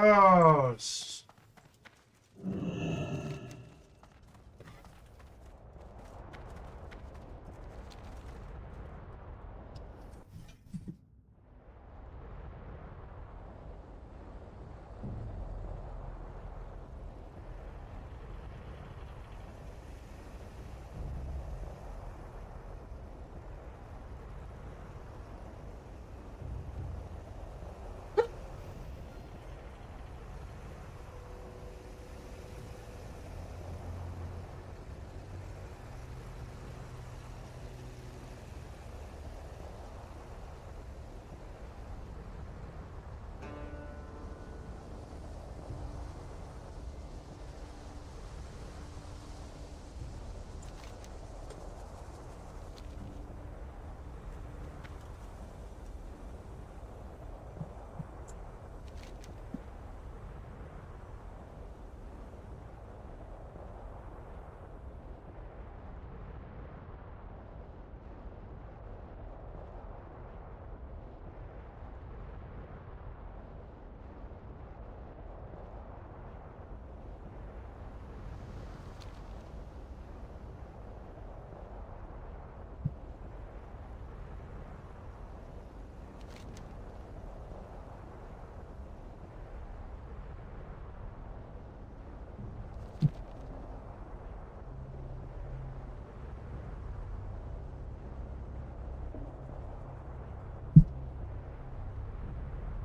Oh.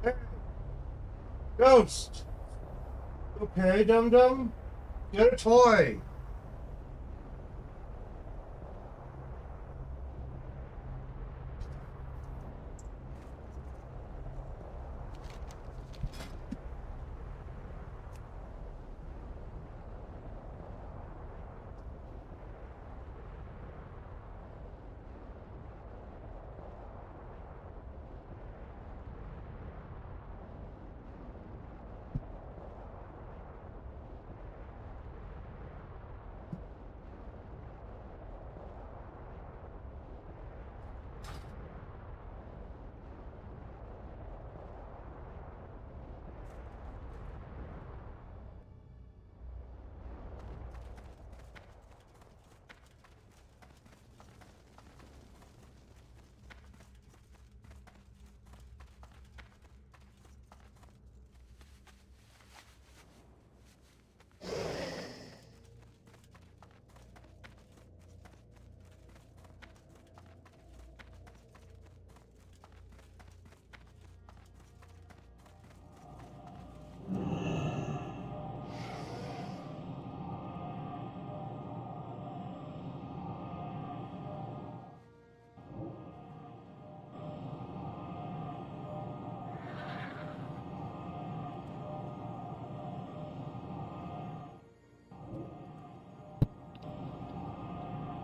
Hey, Ghost. Okay, dum dum. Get a toy.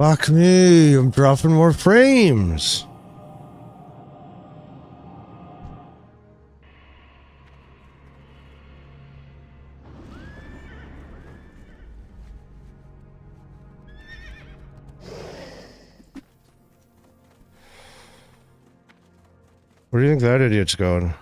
Fuck me, I'm dropping more frames. Where do you think that idiot's going?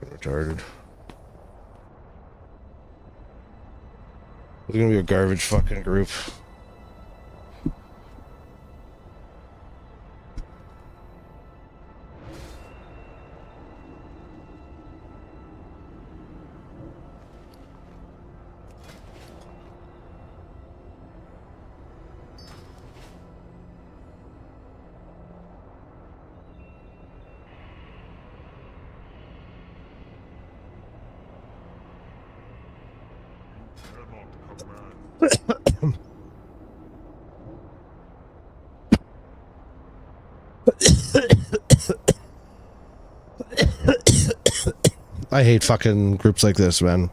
Retarded. It's gonna be a garbage fucking group. I hate fucking groups like this, man.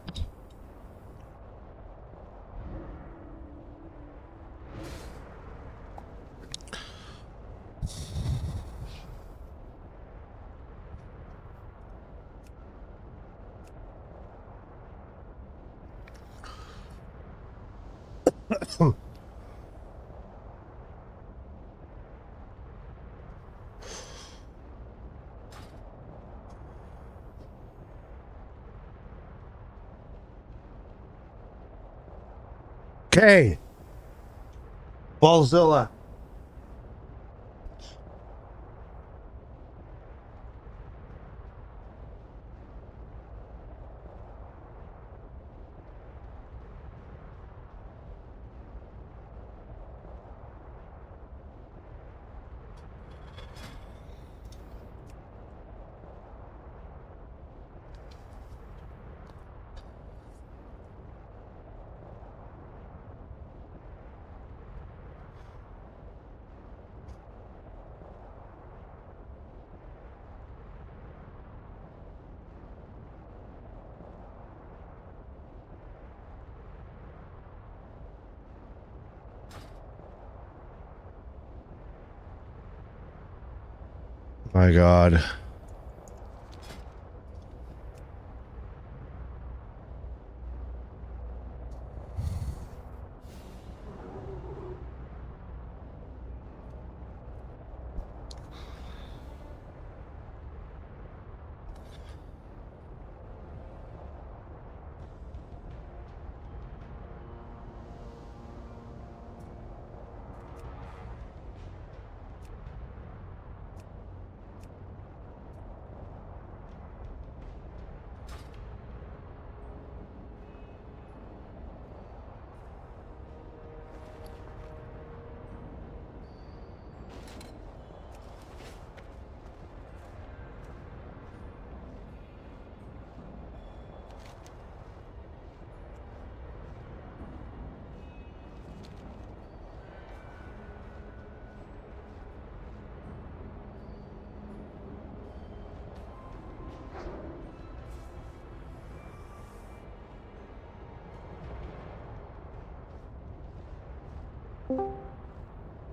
Okay. Ballzilla. My God.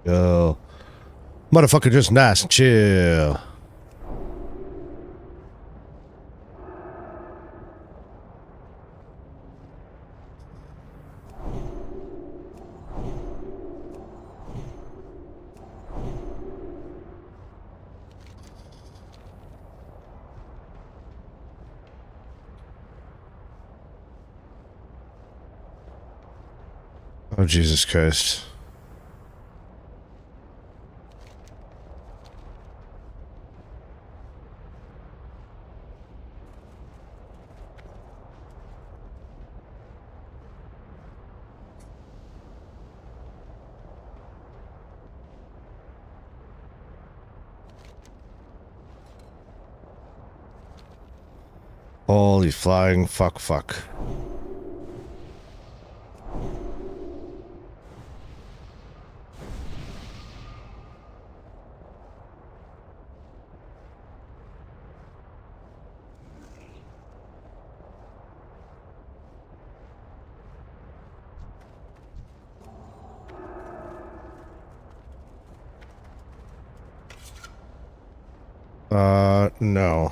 Yo. Motherfucker just nice. Chill. Oh, Jesus Christ. Holy flying fuck. No.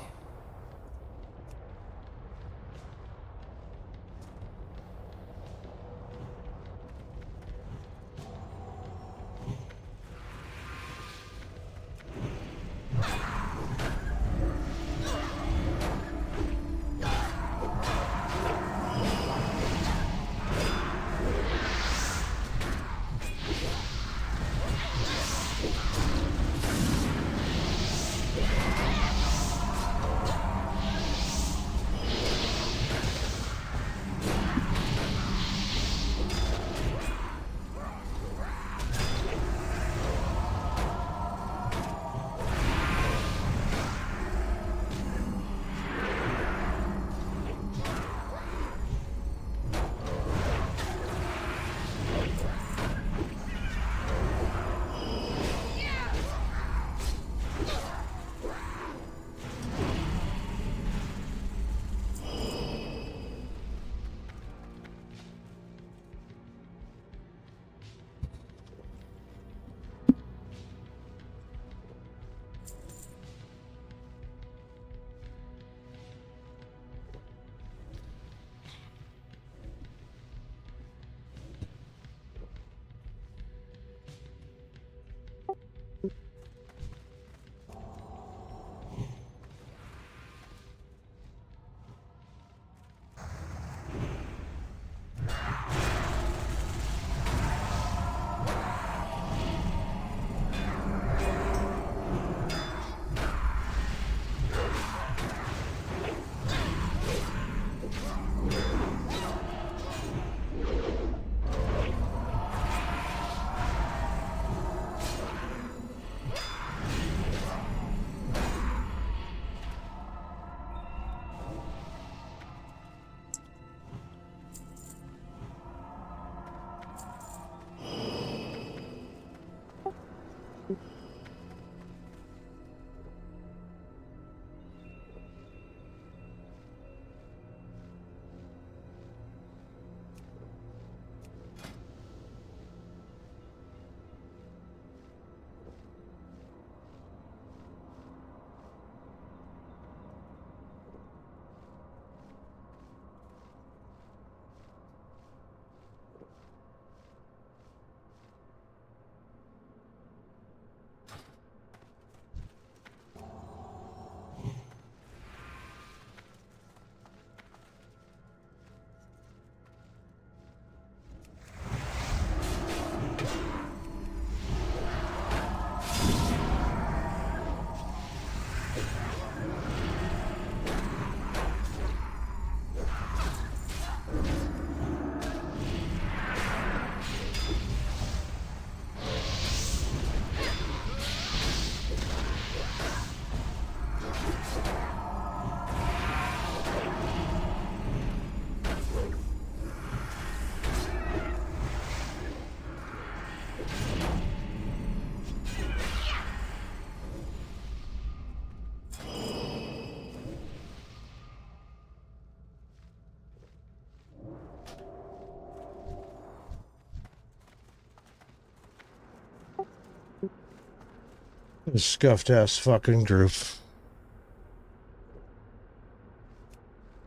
This scuffed ass fucking group.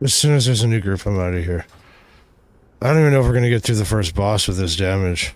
As soon as there's a new group, I'm out of here. I don't even know if we're gonna get through the first boss with this damage.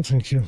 Thank you.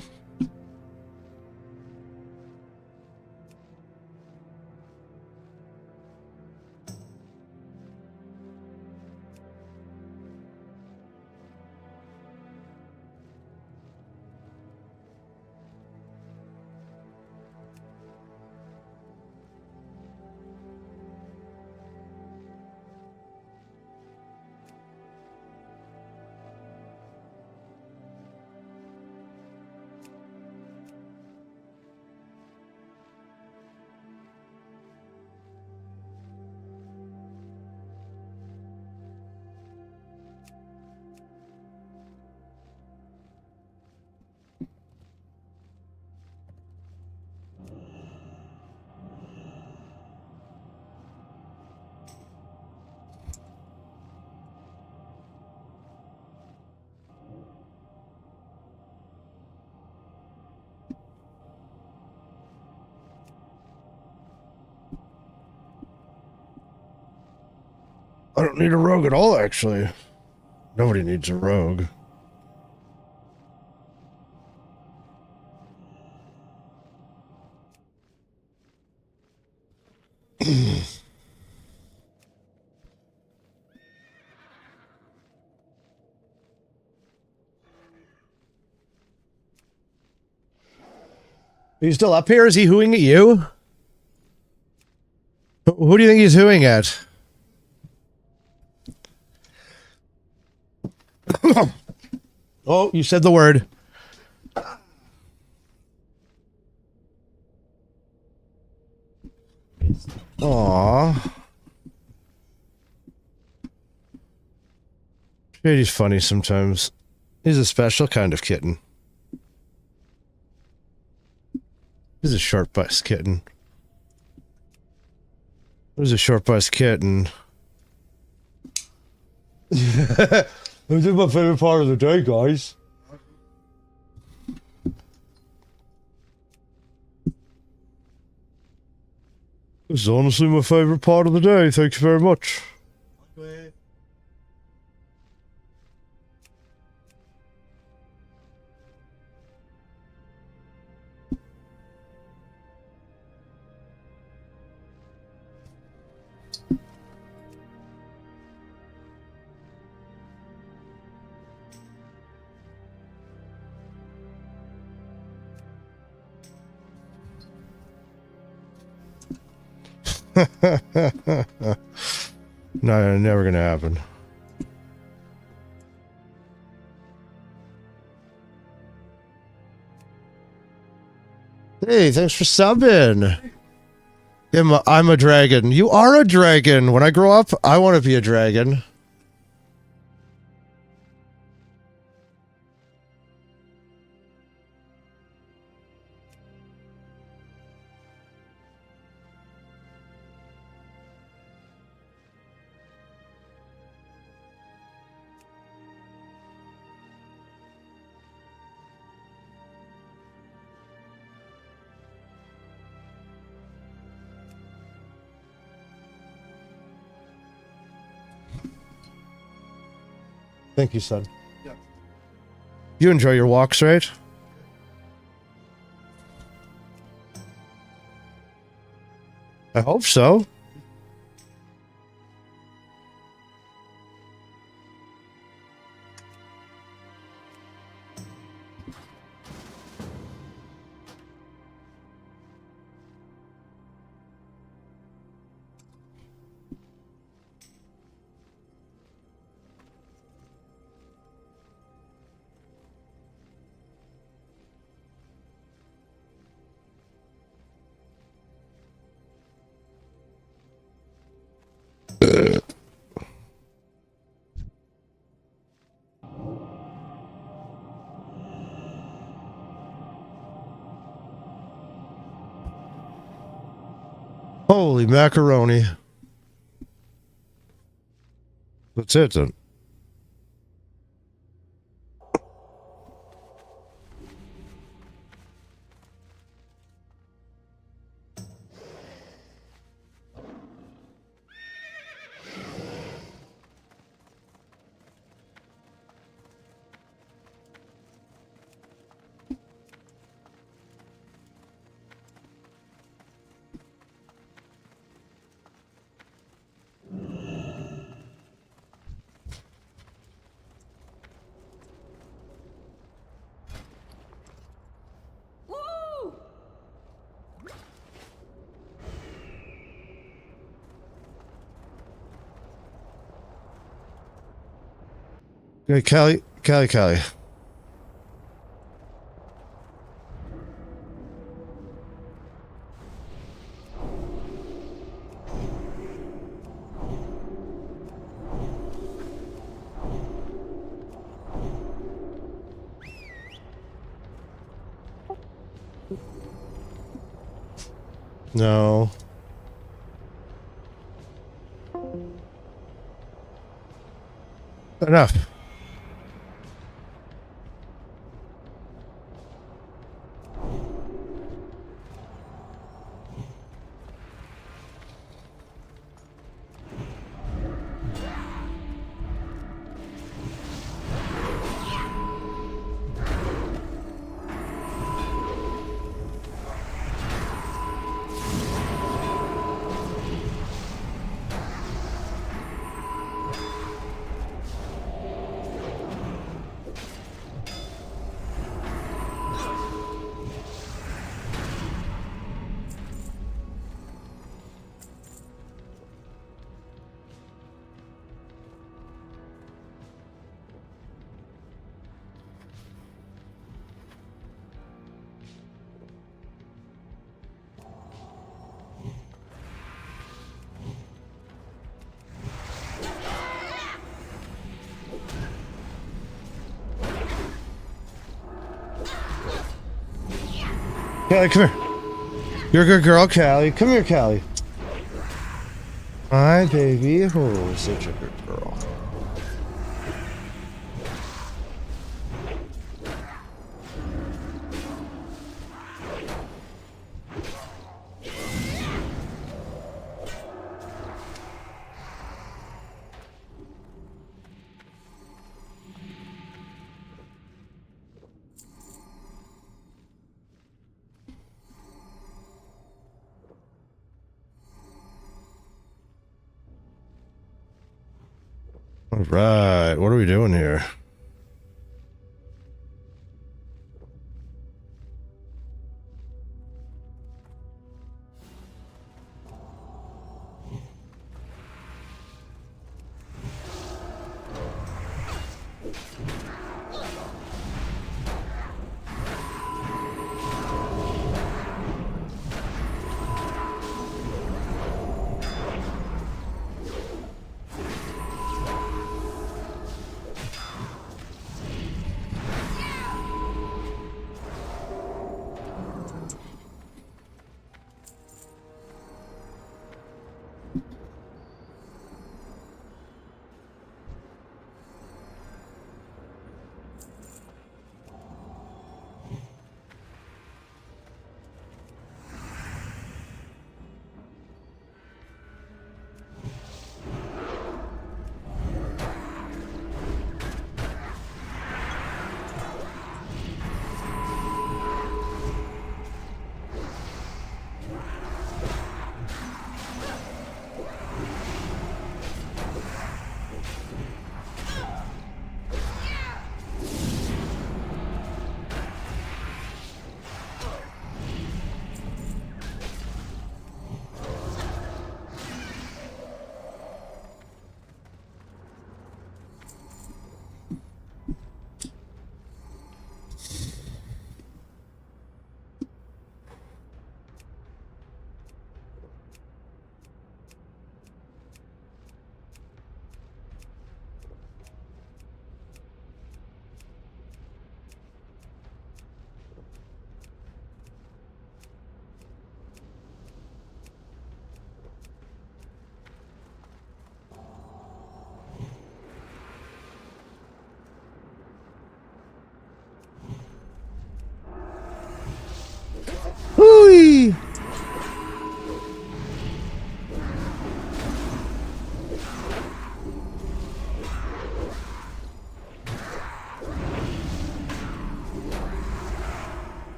I don't need a rogue at all, actually. Nobody needs a rogue. Are you still up here? Is he hooing at you? Who do you think he's hooing at? Oh, you said the word. Aww. Shady's funny sometimes. He's a special kind of kitten. He's a short-bust kitten. He's a short-bust kitten. This is my favorite part of the day, guys. This is honestly my favorite part of the day. Thank you very much. No, never gonna happen. Hey, thanks for subbing. I'm a dragon. You are a dragon. When I grow up, I want to be a dragon. Thank you, son. Yeah. You enjoy your walks, right? I hope so. Holy macaroni. That's it then. Hey, Callie. No. Enough. Callie, come here. You're a good girl, Callie. Come here, Callie. Hi, baby. Oh, such a good girl. All right, what are we doing here?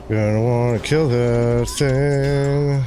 Gonna wanna kill that thing.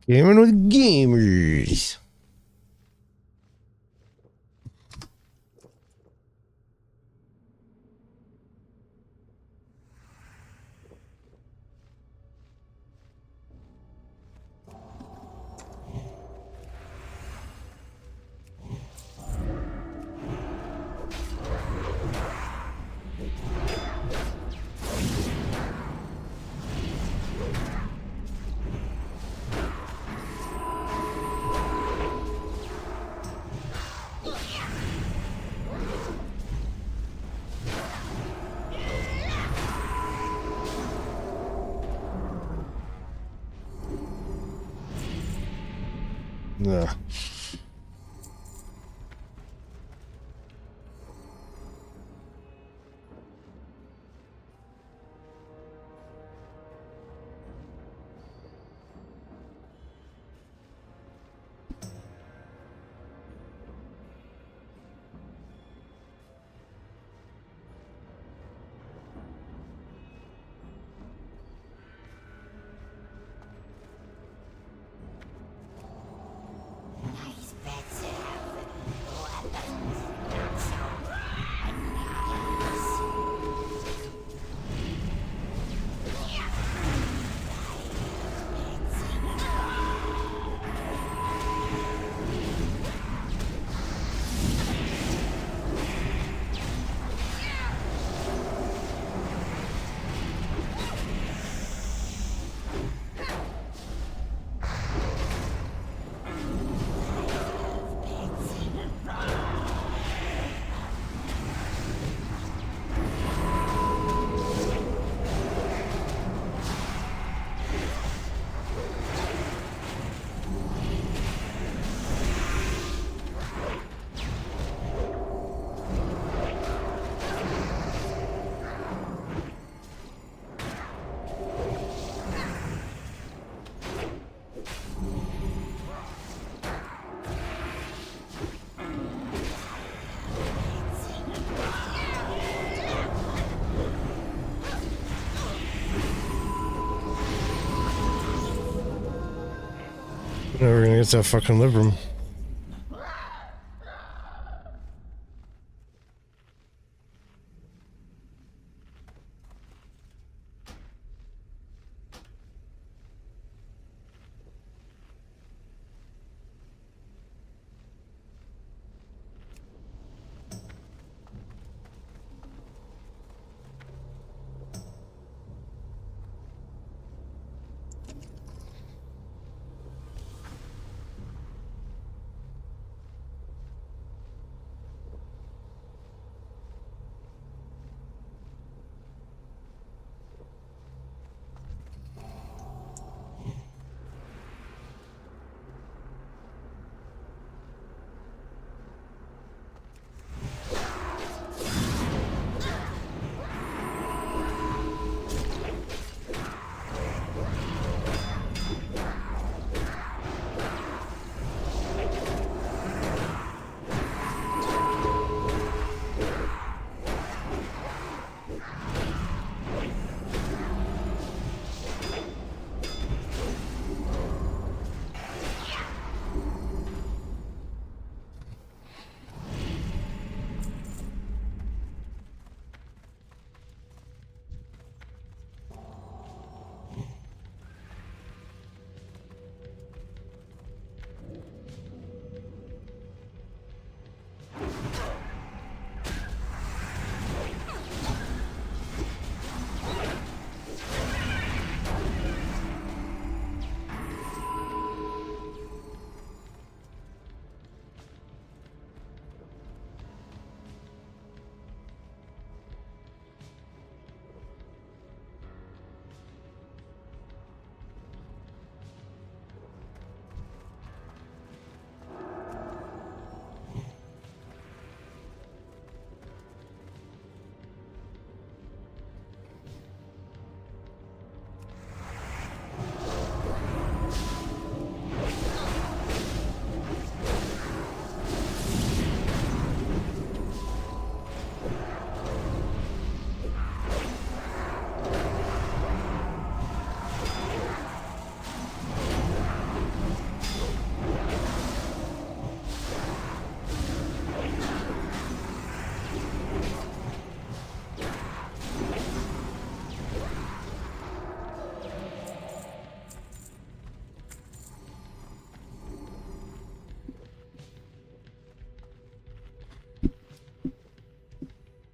Gaming with gamers. Yeah. Now we're gonna get that fucking Libram.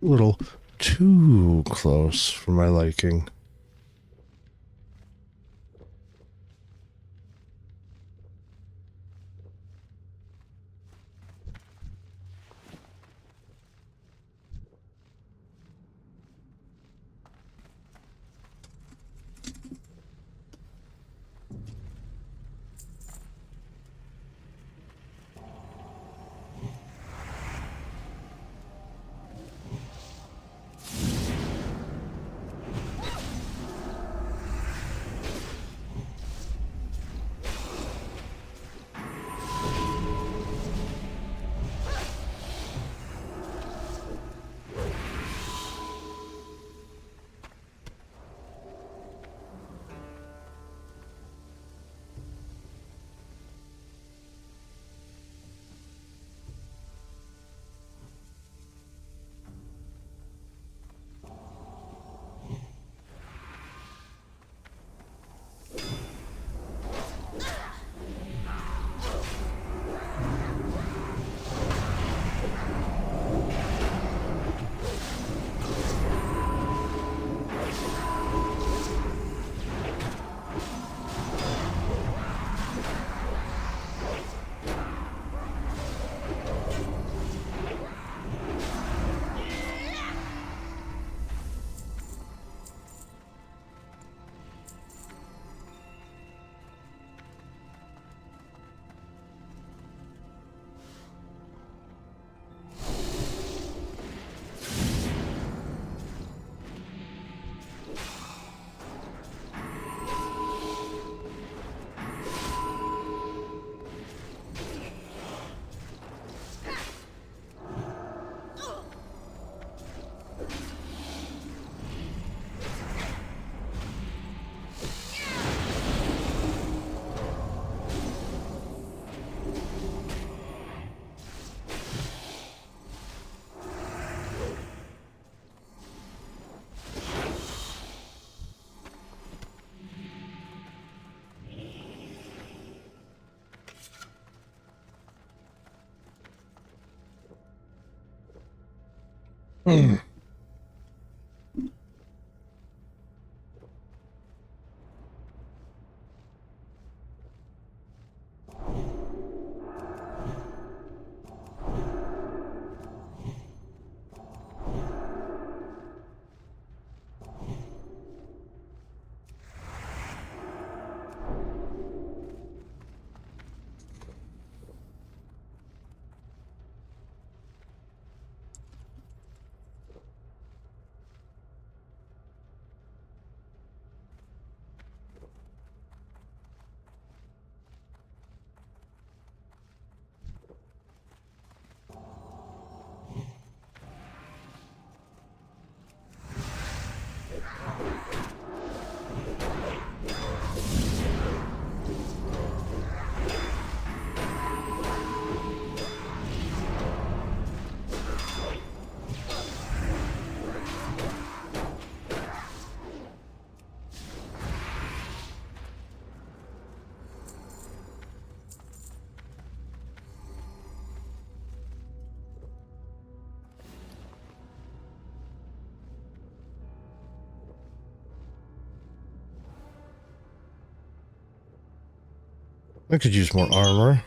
little too close for my liking. Hmm. I could use more armor.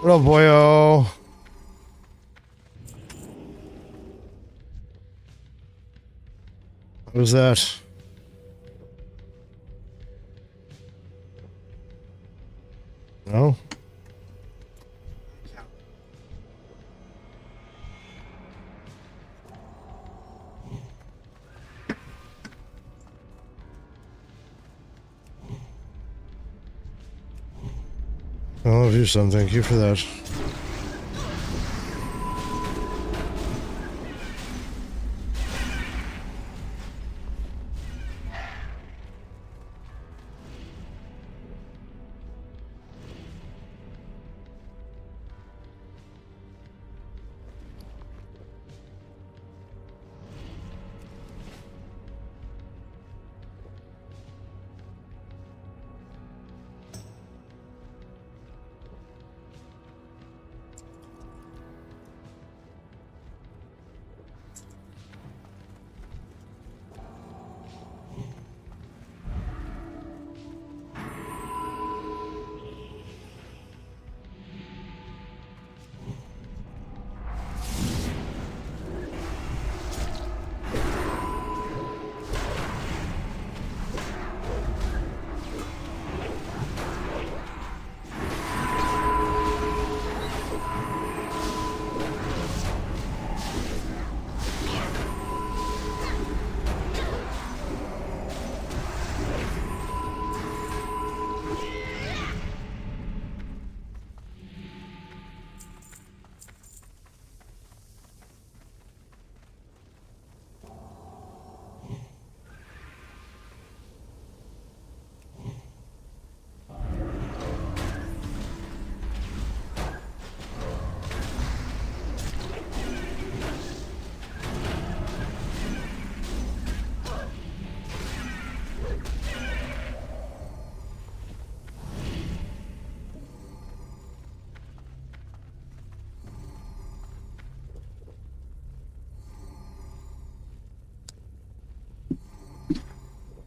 What up, boyo? What was that? No? I'll do some. Thank you for that.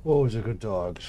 What was a good dog?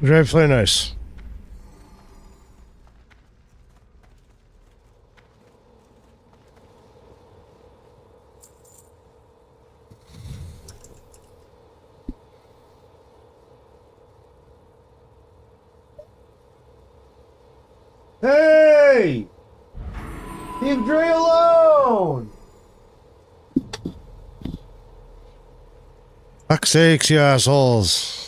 Dre, play nice. Hey! Leave Dre alone! Fuck's sakes, you assholes.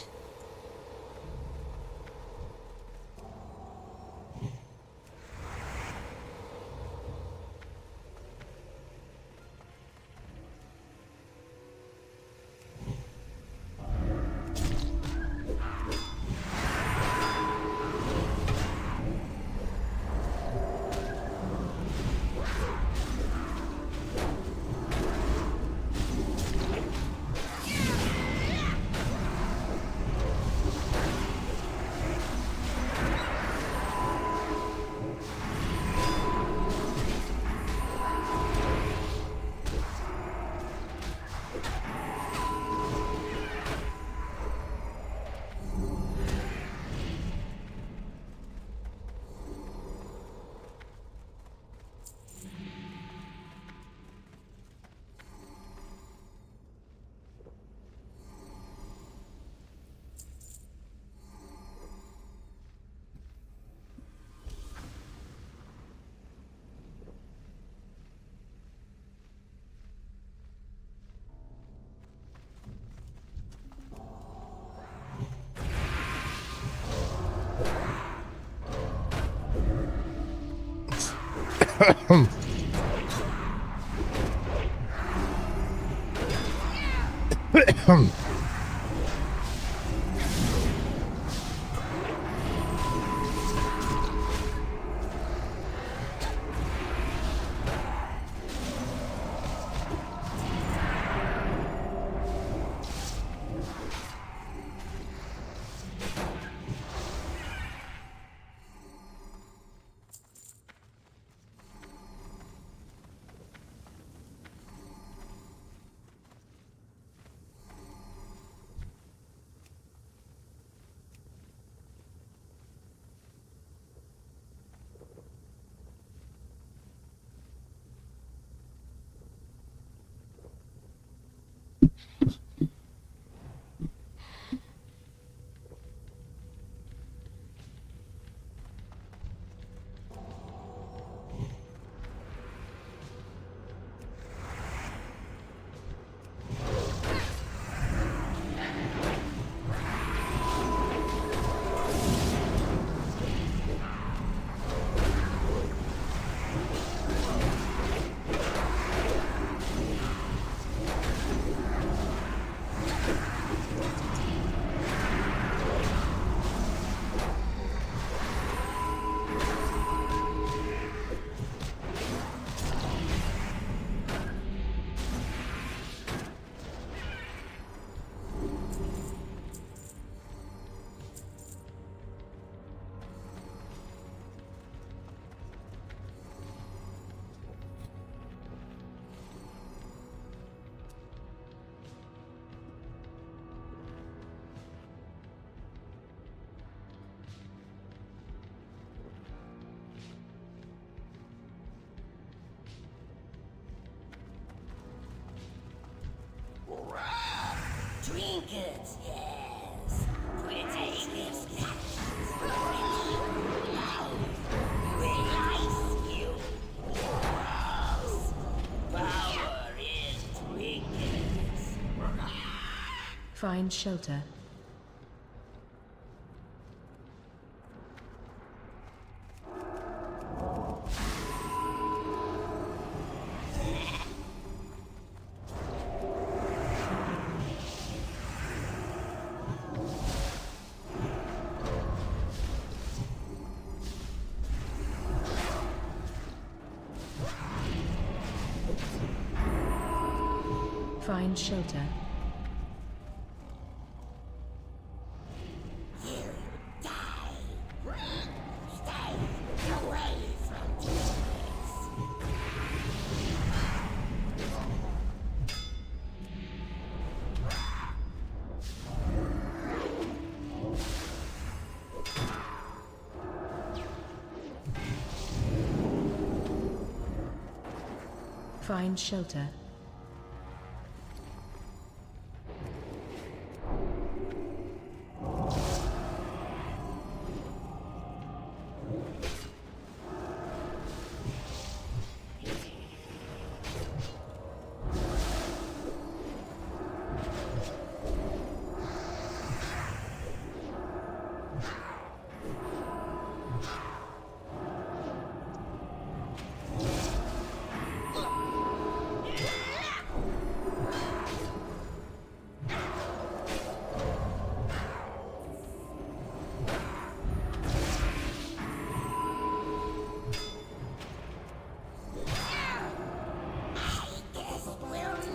Trinkets, yes. Pretty gifts. Rescue. Power in trinkets. Find shelter. Find shelter. You die. Stay away from trinkets. Find shelter. This will not die.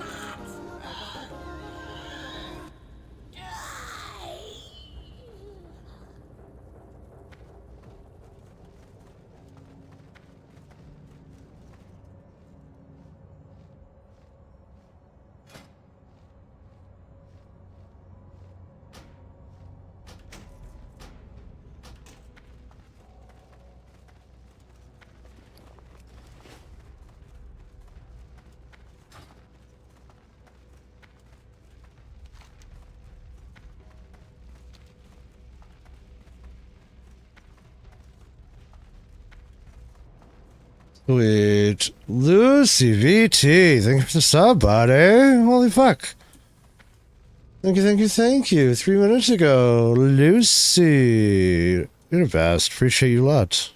Sweet. Lucy VT, thank you for the sub, buddy. Holy fuck. Thank you, thank you, thank you. 3 minutes ago, Lucy. You're the best. Appreciate you lots.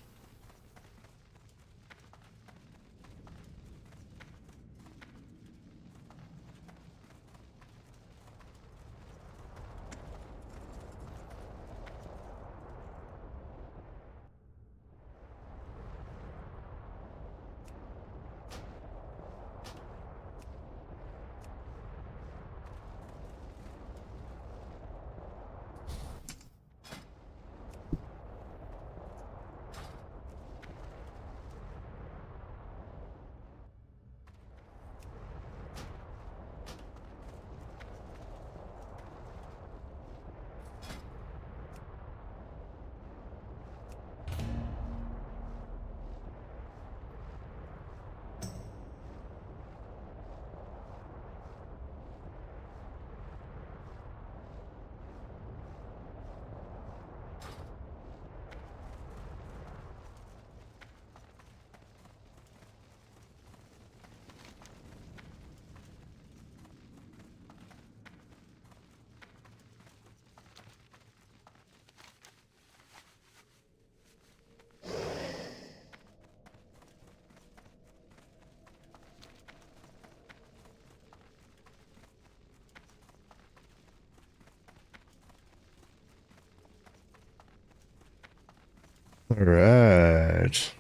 Alright.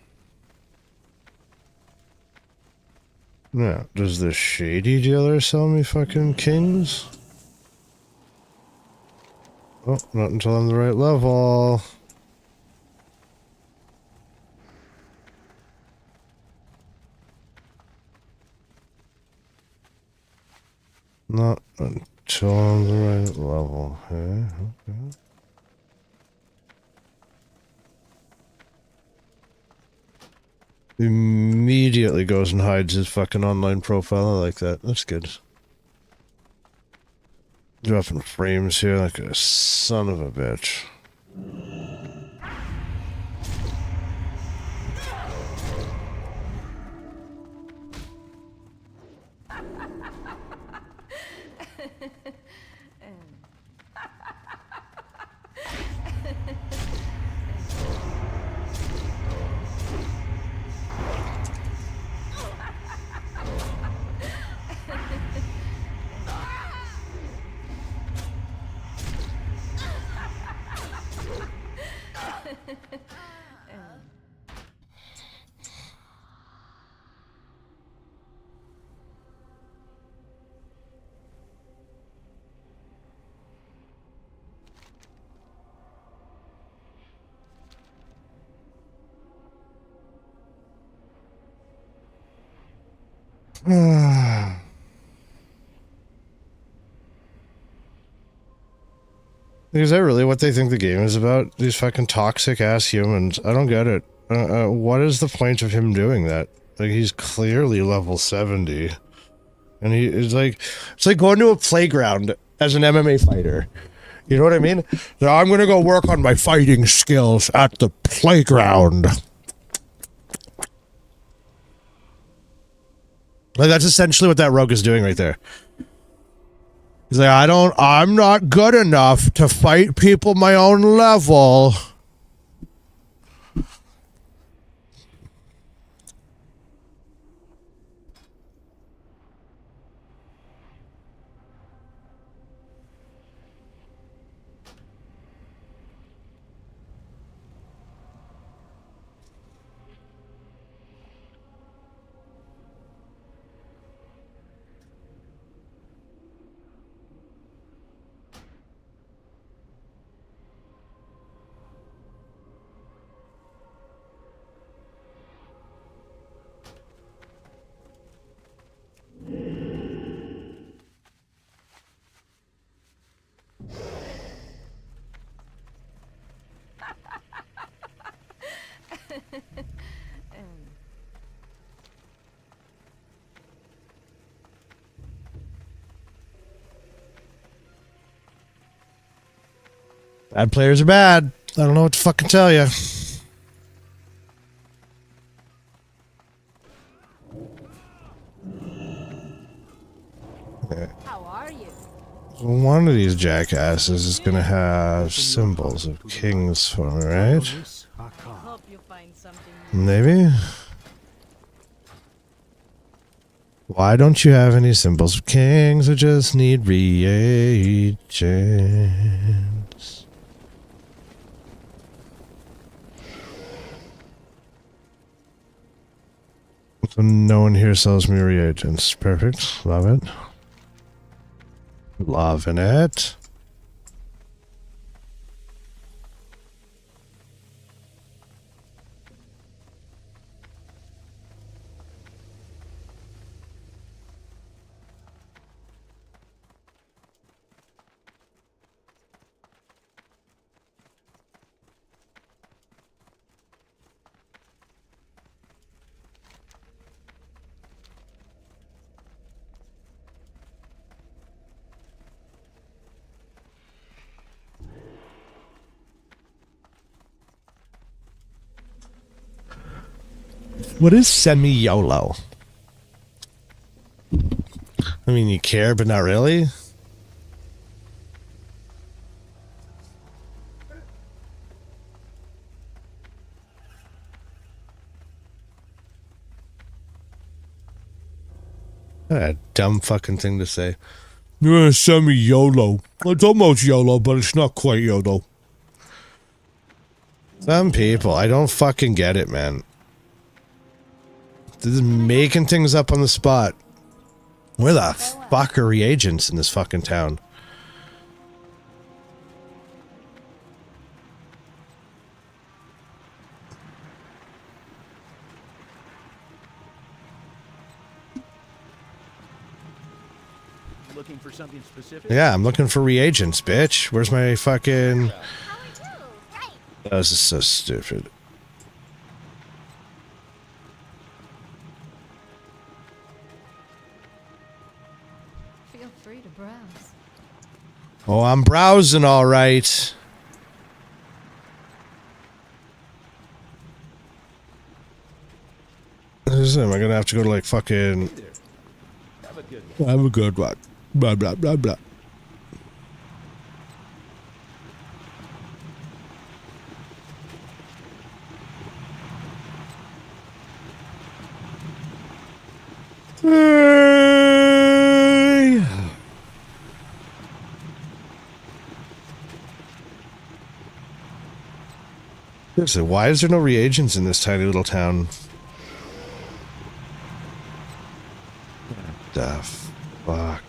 Now, does the shady dealer sell me fucking kings? Oh, not until I'm the right level. Not until I'm the right level. Okay, okay. Immediately goes and hides his fucking online profile. I like that. That's good. Dropping frames here like a son of a bitch. Is that really what they think the game is about? These fucking toxic ass humans. I don't get it. What is the point of him doing that? Like, he's clearly level 70. And it's like going to a playground as an MMA fighter. You know what I mean? So I'm gonna go work on my fighting skills at the playground. Like, that's essentially what that rogue is doing right there. He's like, I'm not good enough to fight people my own level. Bad players are bad. I don't know what to fucking tell you. How are you? One of these jackasses is gonna have symbols of kings for me, right? Hope you find something. Maybe? Why don't you have any symbols of kings? I just need reagents. So no one here sells me reagents. Perfect. Love it. Loving it. What is semi-YOLO? I mean, you care, but not really? What a dumb fucking thing to say. Yeah, semi-YOLO. It's almost YOLO, but it's not quite YOLO. Some people, I don't fucking get it, man. They're just making things up on the spot. Where the fuck are reagents in this fucking town? Looking for something specific? Yeah, I'm looking for reagents, bitch. Where's my fucking... How are you? Great. Oh, this is so stupid. Feel free to browse. Oh, I'm browsing all right. Am I gonna have to go to like fucking... Have a good one. Have a good one. Blah, blah, blah, blah. Hey. Seriously, why is there no reagents in this tiny little town? What the fuck?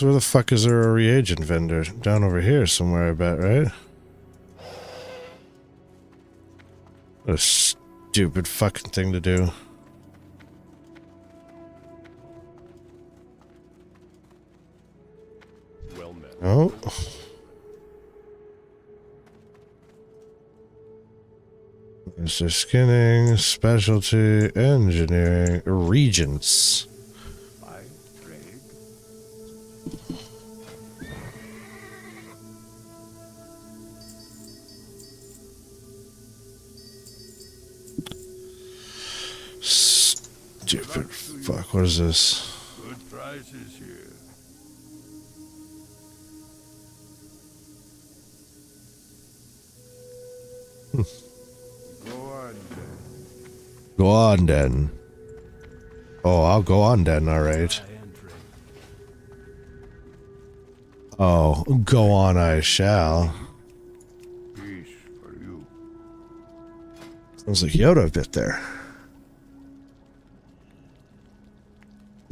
So where the fuck is there a reagent vendor? Down over here somewhere, I bet, right? What a stupid fucking thing to do. Well met. Oh. Mr. Skinning, specialty, engineering, regents. By trade. Stupid fuck, what is this? Good prices here. Go on then. Go on then. Oh, I'll go on then, alright. Buy and trade. Oh, go on I shall. Peace for you. Sounds like Yoda a bit there.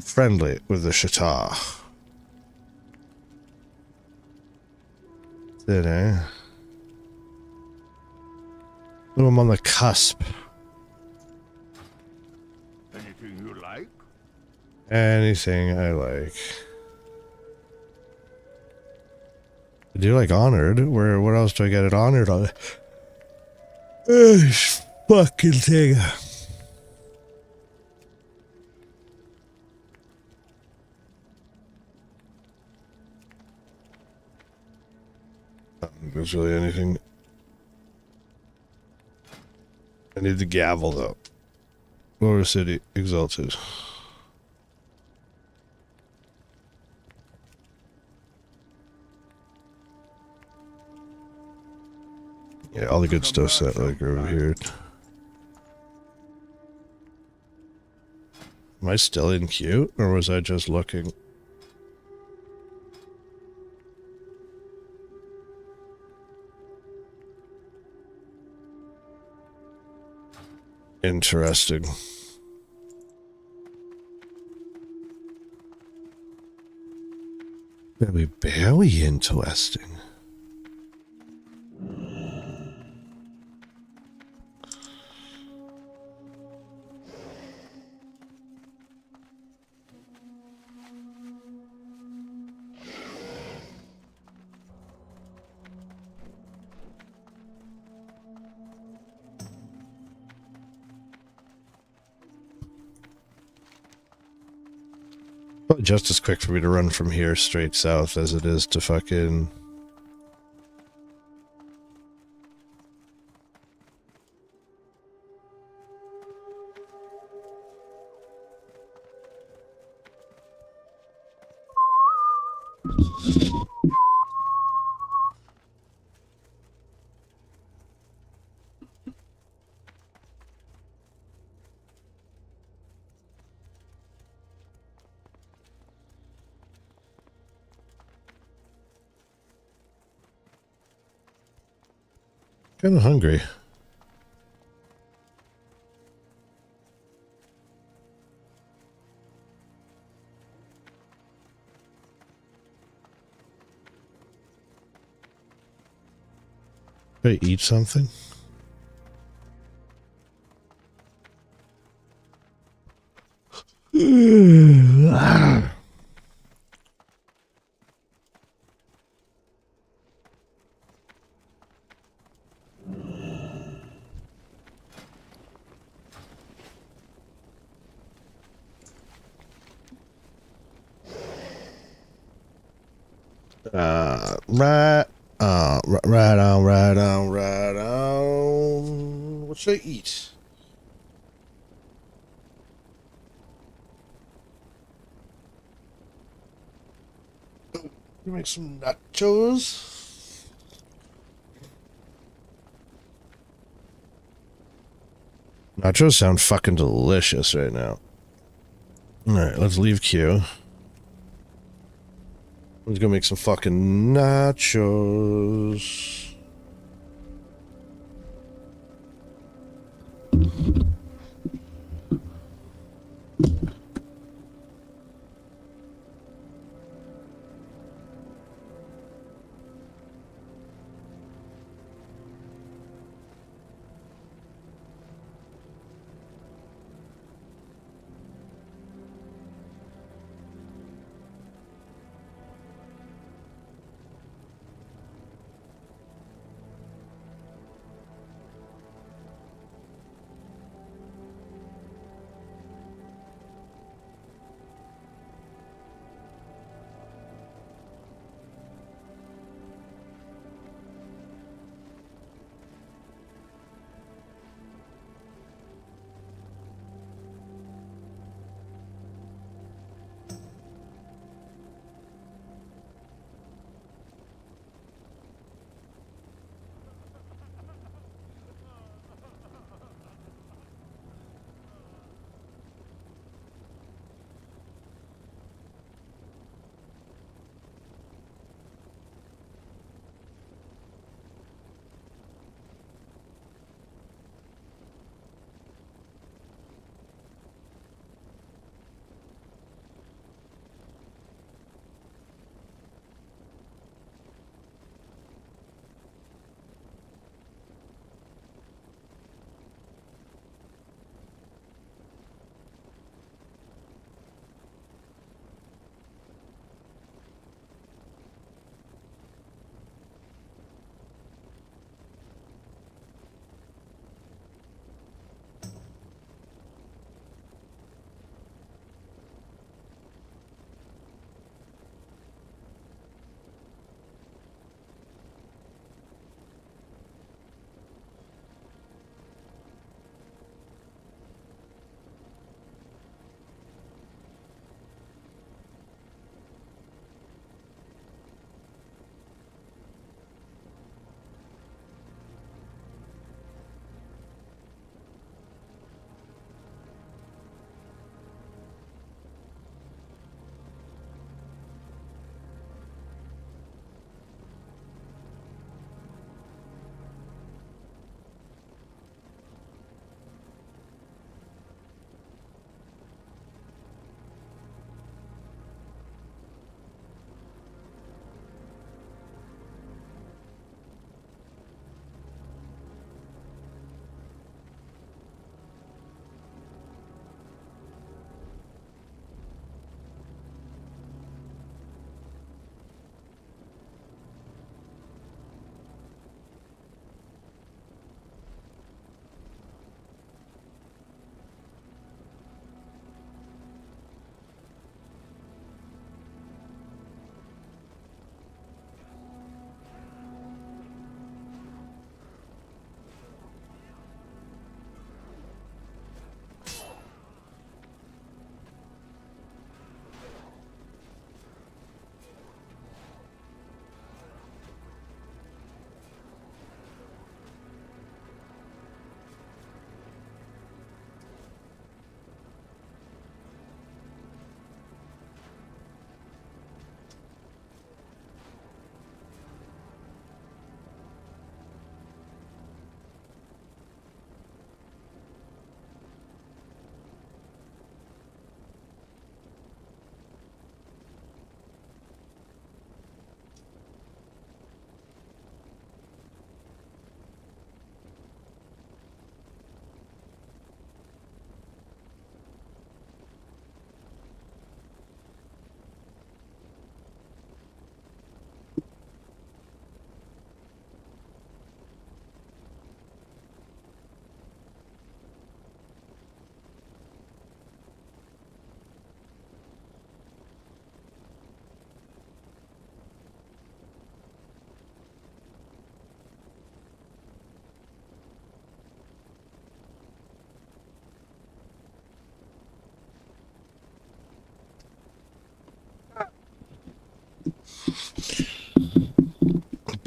Friendly with the Shata. Did eh? I'm on the cusp. Anything you like? Anything I like. I do like honored. Where? What else do I get it honored on? This fucking thing. I don't think there's really anything. I need the gavel though. Lower City Exalted. Yeah, all the good stuff's set like over here. Am I still in queue, or was I just looking? Interesting. Very interesting. Probably just as quick for me to run from here straight south as it is to fucking... Kind of hungry. Should I eat something? Right on. What should I eat? You make some nachos. Nachos sound fucking delicious right now. Alright, let's leave queue. Let's go make some fucking nachos.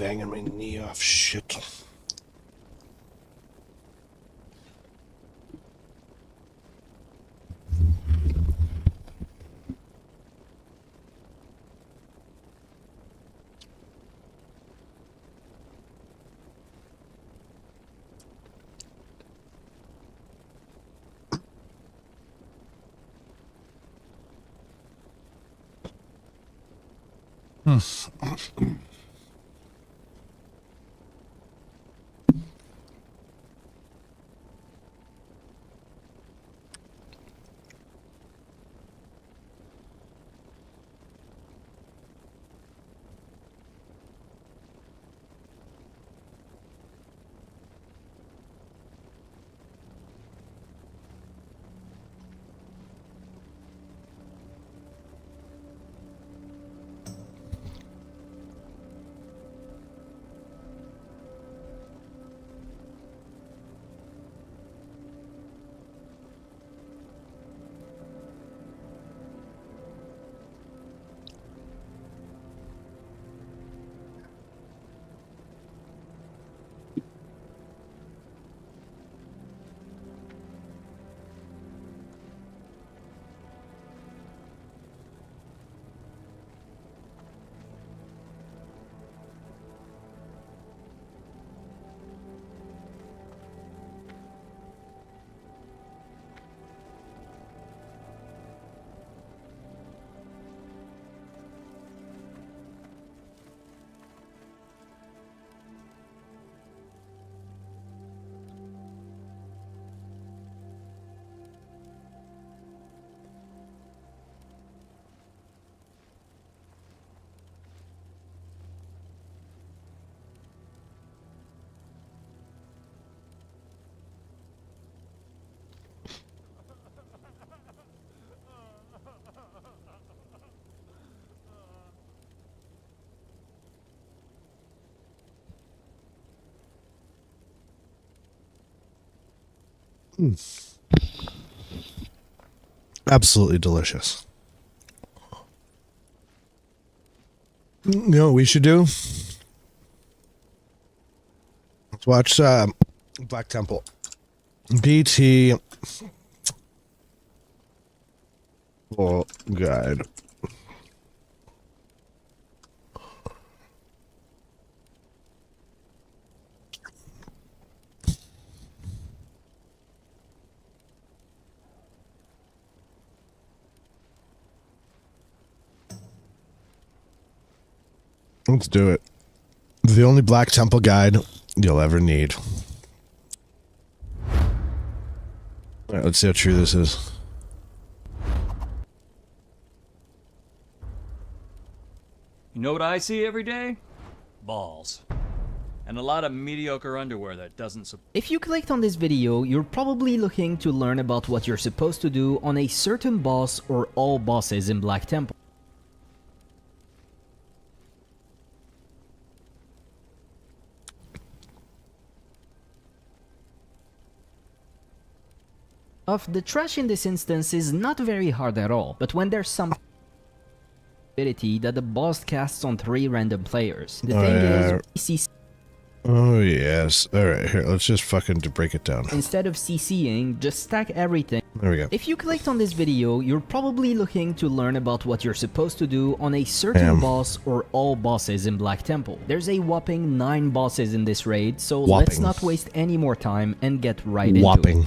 banging my knee off. Shit. Absolutely delicious. You know what we should do? Let's watch Black Temple. BT guide. Let's do it. The only Black Temple guide you'll ever need. Alright, let's see how true this is. You know what I see every day? Balls. And a lot of mediocre underwear that doesn't support. If you clicked on this video, you're probably looking to learn about what you're supposed to do on a certain boss or all bosses in Black Temple. The trash in this instance is not very hard at all, but when there's some ability that the boss casts on 3 random players. The thing is, CC oh yes. Alright, here, let's just fucking break it down. instead of CCing, just stack everything. There we go. If you clicked on this video, you're probably looking to learn about what you're supposed to do on a certain boss or all bosses in Black Temple. There's a whopping 9 bosses in this raid, so let's not waste any more time and get right into it.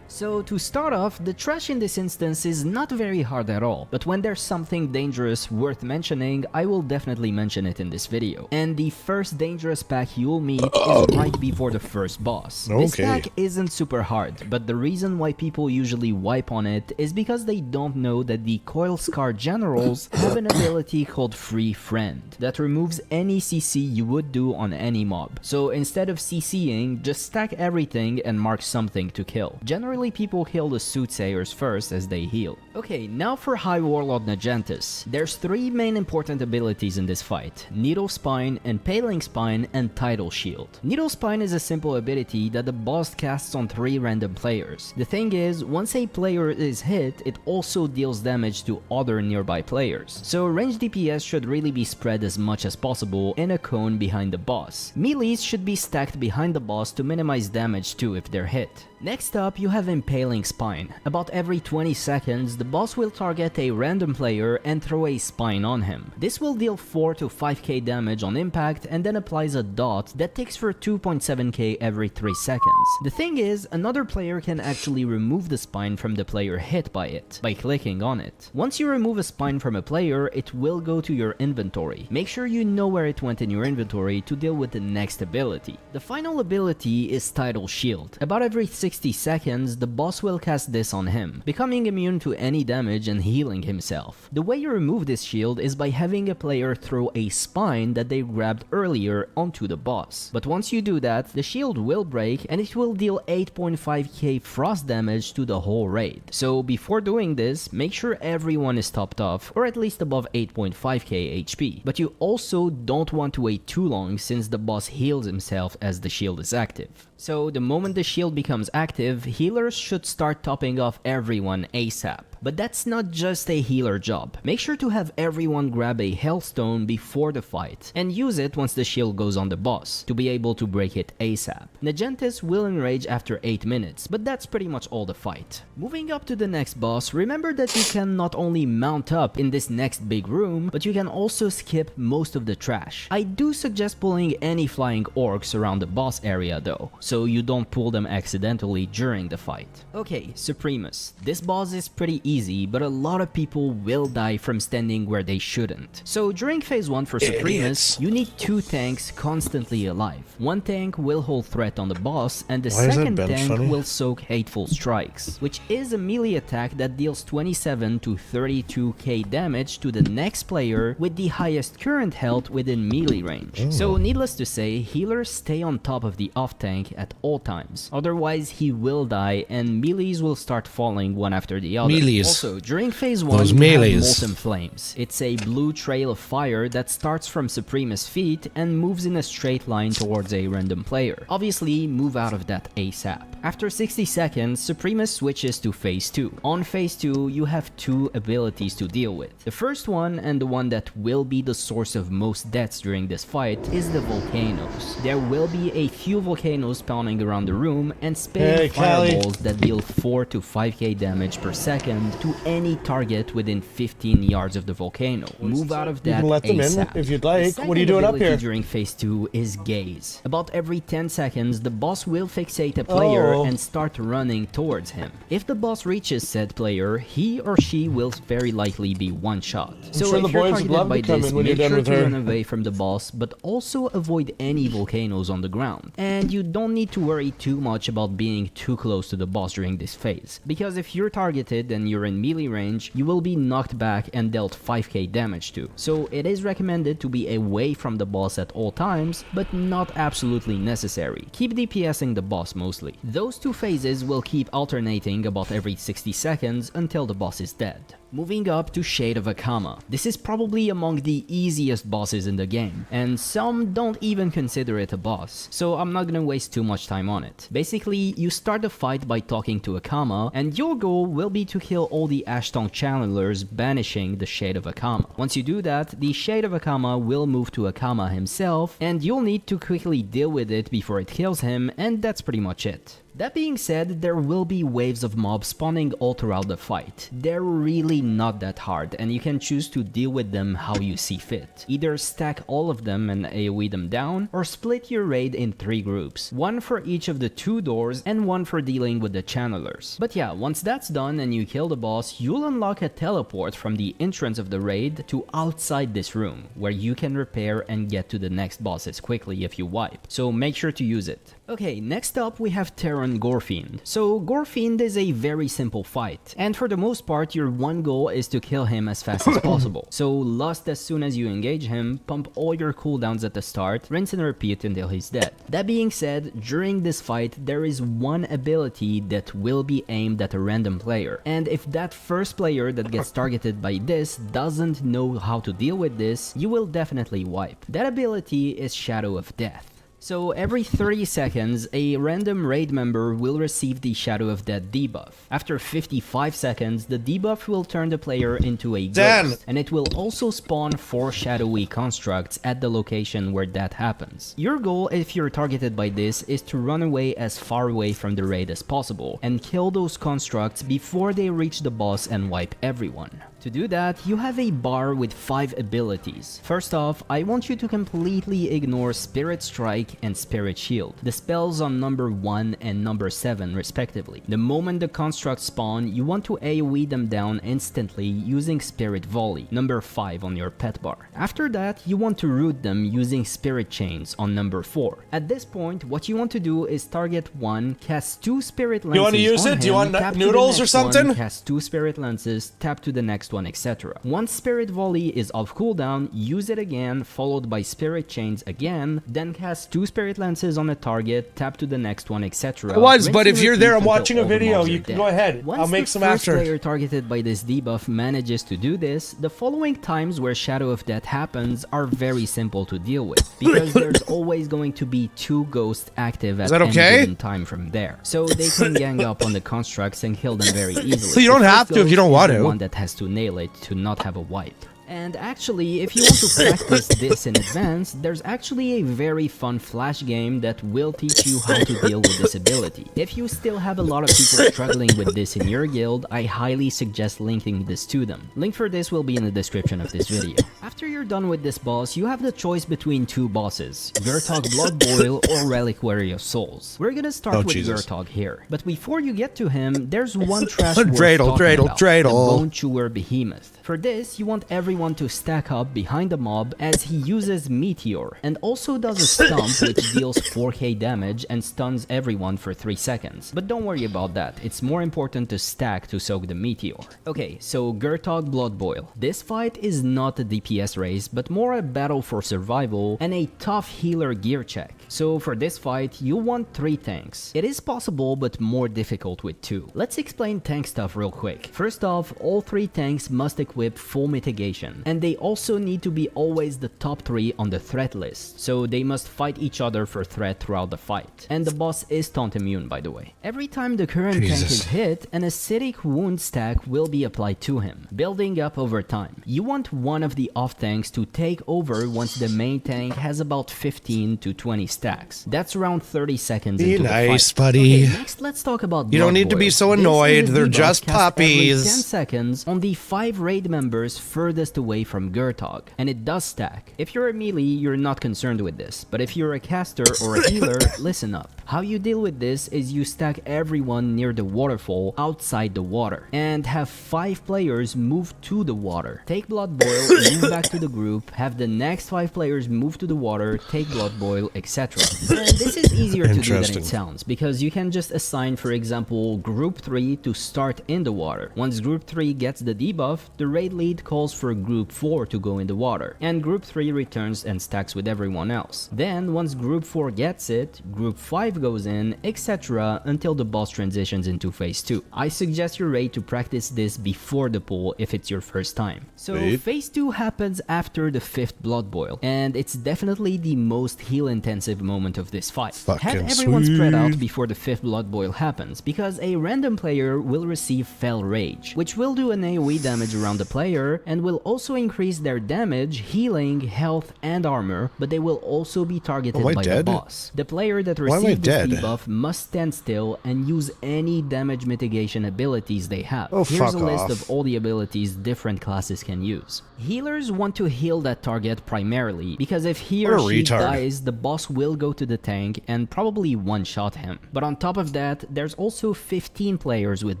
So to start off, the trash in this instance is not very hard at all, but when there's something dangerous worth mentioning, I will definitely mention it in this video. And the first dangerous pack you'll meet is right before the first boss. This pack isn't super hard, but the reason why people usually wipe on it is because they don't know that the Coil Scar Generals have an ability called Free Friend that removes any CC you would do on any mob. So instead of CCing, just stack everything and mark something to kill. Generally Usually people kill the soothsayers first as they heal. Okay, now for High Warlord Nagentis. There's 3 main important abilities in this fight: Needle Spine, Impaling Spine, and Tidal Shield. Needle Spine is a simple ability that the boss casts on 3 random players. The thing is, once a player is hit, it also deals damage to other nearby players. So range DPS should really be spread as much as possible in a cone behind the boss. Melees should be stacked behind the boss to minimize damage too if they're hit. Next up, you have Impaling Spine. About every 20 seconds, the boss will target a random player and throw a spine on him. This will deal 4 to 5k damage on impact and then applies a dot that ticks for 2.7k every 3 seconds. The thing is, another player can actually remove the spine from the player hit by it, by clicking on it. Once you remove a spine from a player, it will go to your inventory. Make sure you know where it went in your inventory to deal with the next ability. The final ability is Tidal Shield. About every 60 seconds, the boss will cast this on him, becoming immune to any damage and healing himself. The way you remove this shield is by having a player throw a spine that they grabbed earlier onto the boss. But once you do that, the shield will break and it will deal 8.5k frost damage to the whole raid. So before doing this, make sure everyone is topped off, or at least above 8.5k HP. But you also don't want to wait too long since the boss heals himself as the shield is active. So the moment the shield becomes active, healers should start topping off everyone ASAP. But that's not just a healer job. Make sure to have everyone grab a Hellstone before the fight, and use it once the shield goes on the boss, to be able to break it ASAP. Nagentis will enrage after 8 minutes, but that's pretty much all the fight. Moving up to the next boss, remember that you can not only mount up in this next big room, but you can also skip most of the trash. I do suggest pulling any flying orcs around the boss area though, so you don't pull them accidentally during the fight. Okay, Supremus. This boss is pretty easy, but a lot of people will die from standing where they shouldn't. So during phase 1 for Supremus, you need 2 tanks constantly alive. One tank will hold threat on the boss, and the second tank will soak Hateful Strikes, which is a melee attack that deals 27 to 32k damage to the next player with the highest current health within melee range. So needless to say, healers stay on top of the off tank at all times. Otherwise, he will die and melees will start falling one after the other. Also, during phase 1, you have Molten Flames. It's a blue trail of fire that starts from Supremus' feet and moves in a straight line towards a random player. Obviously, move out of that ASAP. After 60 seconds, Supremus switches to phase 2. On phase 2, you have 2 abilities to deal with. The first one, and the one that will be the source of most deaths during this fight, is the volcanoes. There will be a few volcanoes spawning around the room and spitting fireballs that deal 4 to 5k damage per second to any target within 15 yards of the volcano. Move out of that ASAP. You can let them in if you'd like. What are you doing up here? During phase 2 is Gaze. About every 10 seconds, the boss will fixate a player and start running towards him. If the boss reaches said player, he or she will very likely be one shot. So if you're targeted by this, make sure to run away from the boss, but also avoid any volcanoes on the ground. And you don't need to worry too much about being too close to the boss during this phase, because if you're targeted and you're in melee range, you will be knocked back and dealt 5k damage to. So it is recommended to be away from the boss at all times, but not absolutely necessary. Keep DPSing the boss mostly. Those 2 phases will keep alternating about every 60 seconds until the boss is dead. Moving up to Shade of Akama. This is probably among the easiest bosses in the game, and some don't even consider it a boss, so I'm not gonna waste too much time on it. Basically, you start the fight by talking to Akama, and your goal will be to kill all the Ashtongue channelers, banishing the Shade of Akama. Once you do that, the Shade of Akama will move to Akama himself, and you'll need to quickly deal with it before it kills him, and that's pretty much it. That being said, there will be waves of mobs spawning all throughout the fight. They're really not that hard, and you can choose to deal with them how you see fit. Either stack all of them and AoE them down, or split your raid in 3 groups. One for each of the 2 doors, and one for dealing with the channelers. But yeah, once that's done and you kill the boss, you'll unlock a teleport from the entrance of the raid to outside this room, where you can repair and get to the next bosses quickly if you wipe. So make sure to use it. Okay, next up we have Terran run Gorefiend. So Gorefiend is a very simple fight, and for the most part your one goal is to kill him as fast as possible. So lust as soon as you engage him, pump all your cooldowns at the start, rinse and repeat until he's dead. That being said, during this fight there is one ability that will be aimed at a random player, and if that first player that gets targeted by this doesn't know how to deal with this, you will definitely wipe. That ability is Shadow of Death. So every 30 seconds, a random raid member will receive the Shadow of Death debuff. After 55 seconds, the debuff will turn the player into a ghost, and it will also spawn 4 shadowy constructs at the location where that happens. Your goal, if you're targeted by this, is to run away as far away from the raid as possible, and kill those constructs before they reach the boss and wipe everyone. To do that, you have a bar with 5 abilities. First off, I want you to completely ignore Spirit Strike and Spirit Shield, the spells on number 1 and number 7 respectively. The moment the constructs spawn, you want to AoE them down instantly using Spirit Volley, number 5 on your pet bar. After that, you want to root them using Spirit Chains on number 4. At this point, what you want to do is target 1, cast 2 Spirit Lenses. You want to use on it? him, Do you want tap to the noodles or next something? one, cast 2 Spirit Lenses, tap to the next one, etc. Once Spirit Volley is off cooldown, use it again, followed by Spirit Chains again, then cast 2 Spirit Lenses on a target, tap to the next one, etc. I was, but Rinse if and you're there, repeat I'm watching a until all the video. mobs are You can dead. go ahead. Once I'll make the some first after. player targeted by this debuff manages to do this, the following times where Shadow of Death happens are very simple to deal with, because there's always going to be 2 ghosts active at that any okay? given time from there. So they can gang up on the constructs and kill them very easily. So you don't The have first to if you ghost don't is want the to. one that has to nail it to not have a wipe. And actually, if you want to practice this in advance, there's actually a very fun flash game that will teach you how to deal with this ability. If you still have a lot of people struggling with this in your guild, I highly suggest linking this to them. Link for this will be in the description of this video. After you're done with this boss, you have the choice between 2 bosses, Gurtog Blood Boil or Reliquary of Souls. We're gonna start with Jesus. Gurtog here, but before you get to him, there's one trash Dreidel, Dreidel, Dreidel. the Bone Chewer Behemoth. For this, you want everyone to stack up behind the mob as he uses Meteor, and also does a stomp which deals 4k damage and stuns everyone for 3 seconds. But don't worry about that, it's more important to stack to soak the Meteor. Okay, so Gurtog Blood Boil. This fight is not a DPS race, but more a battle for survival and a tough healer gear check. So for this fight, you want 3 tanks. It is possible, but more difficult with 2. Let's explain tank stuff real quick. First off, all 3 tanks must equip full mitigation, and they also need to be always the top 3 on the threat list, so they must fight each other for threat throughout the fight. And the boss is taunt immune, by the way. Every time the current tank is hit, an acidic wound stack will be applied to him, building up over time. You want one of the off tanks to take over once the main tank has about 15 to 20 stacks. That's around 30 seconds Be into nice, the fight. buddy. Okay, next let's talk about You don't Blood need to be Boil. so This annoyed, is a they're debuff just cast every 10 puppies. seconds on the 5 raid members furthest away from Gurtog, and it does stack. If you're a melee, you're not concerned with this, but if you're a caster or a healer, listen up. How you deal with this is you stack everyone near the waterfall outside the water, and have 5 players move to the water. Take Blood Boil, move back to the group, have the next 5 players move to the water, take Blood Boil, etc. And this is easier to do than Interesting. it sounds, because you can just assign, for example, Group 3 to start in the water. Once Group 3 gets the debuff, the raid lead calls for Group 4 to go in the water, and Group 3 returns and stacks with everyone else. Then, once Group 4 gets it, Group 5 goes in, etc. until the boss transitions into Phase 2. I suggest your raid to practice this before the pool if it's your first time. So, Wait. Phase 2 happens after the 5th Blood Boil, and it's definitely the most heal-intensive moment of this fight. Have Fucking everyone spread out sweet. before the 5th Blood Boil happens, because a random player will receive Fell Rage, which will do an AoE damage around the player, and will also increase their damage, healing, health, and armor, but they will also be targeted Am I by dead? the boss. The player that Why am I received this dead? debuff must stand still and use any damage mitigation abilities they have. Oh, Here's fuck a list off. of all the abilities different classes can use. Healers want to heal that target primarily, because if he or What a she retard. dies, the boss will go to the tank and probably one-shot him. But on top of that, there's also 15 players with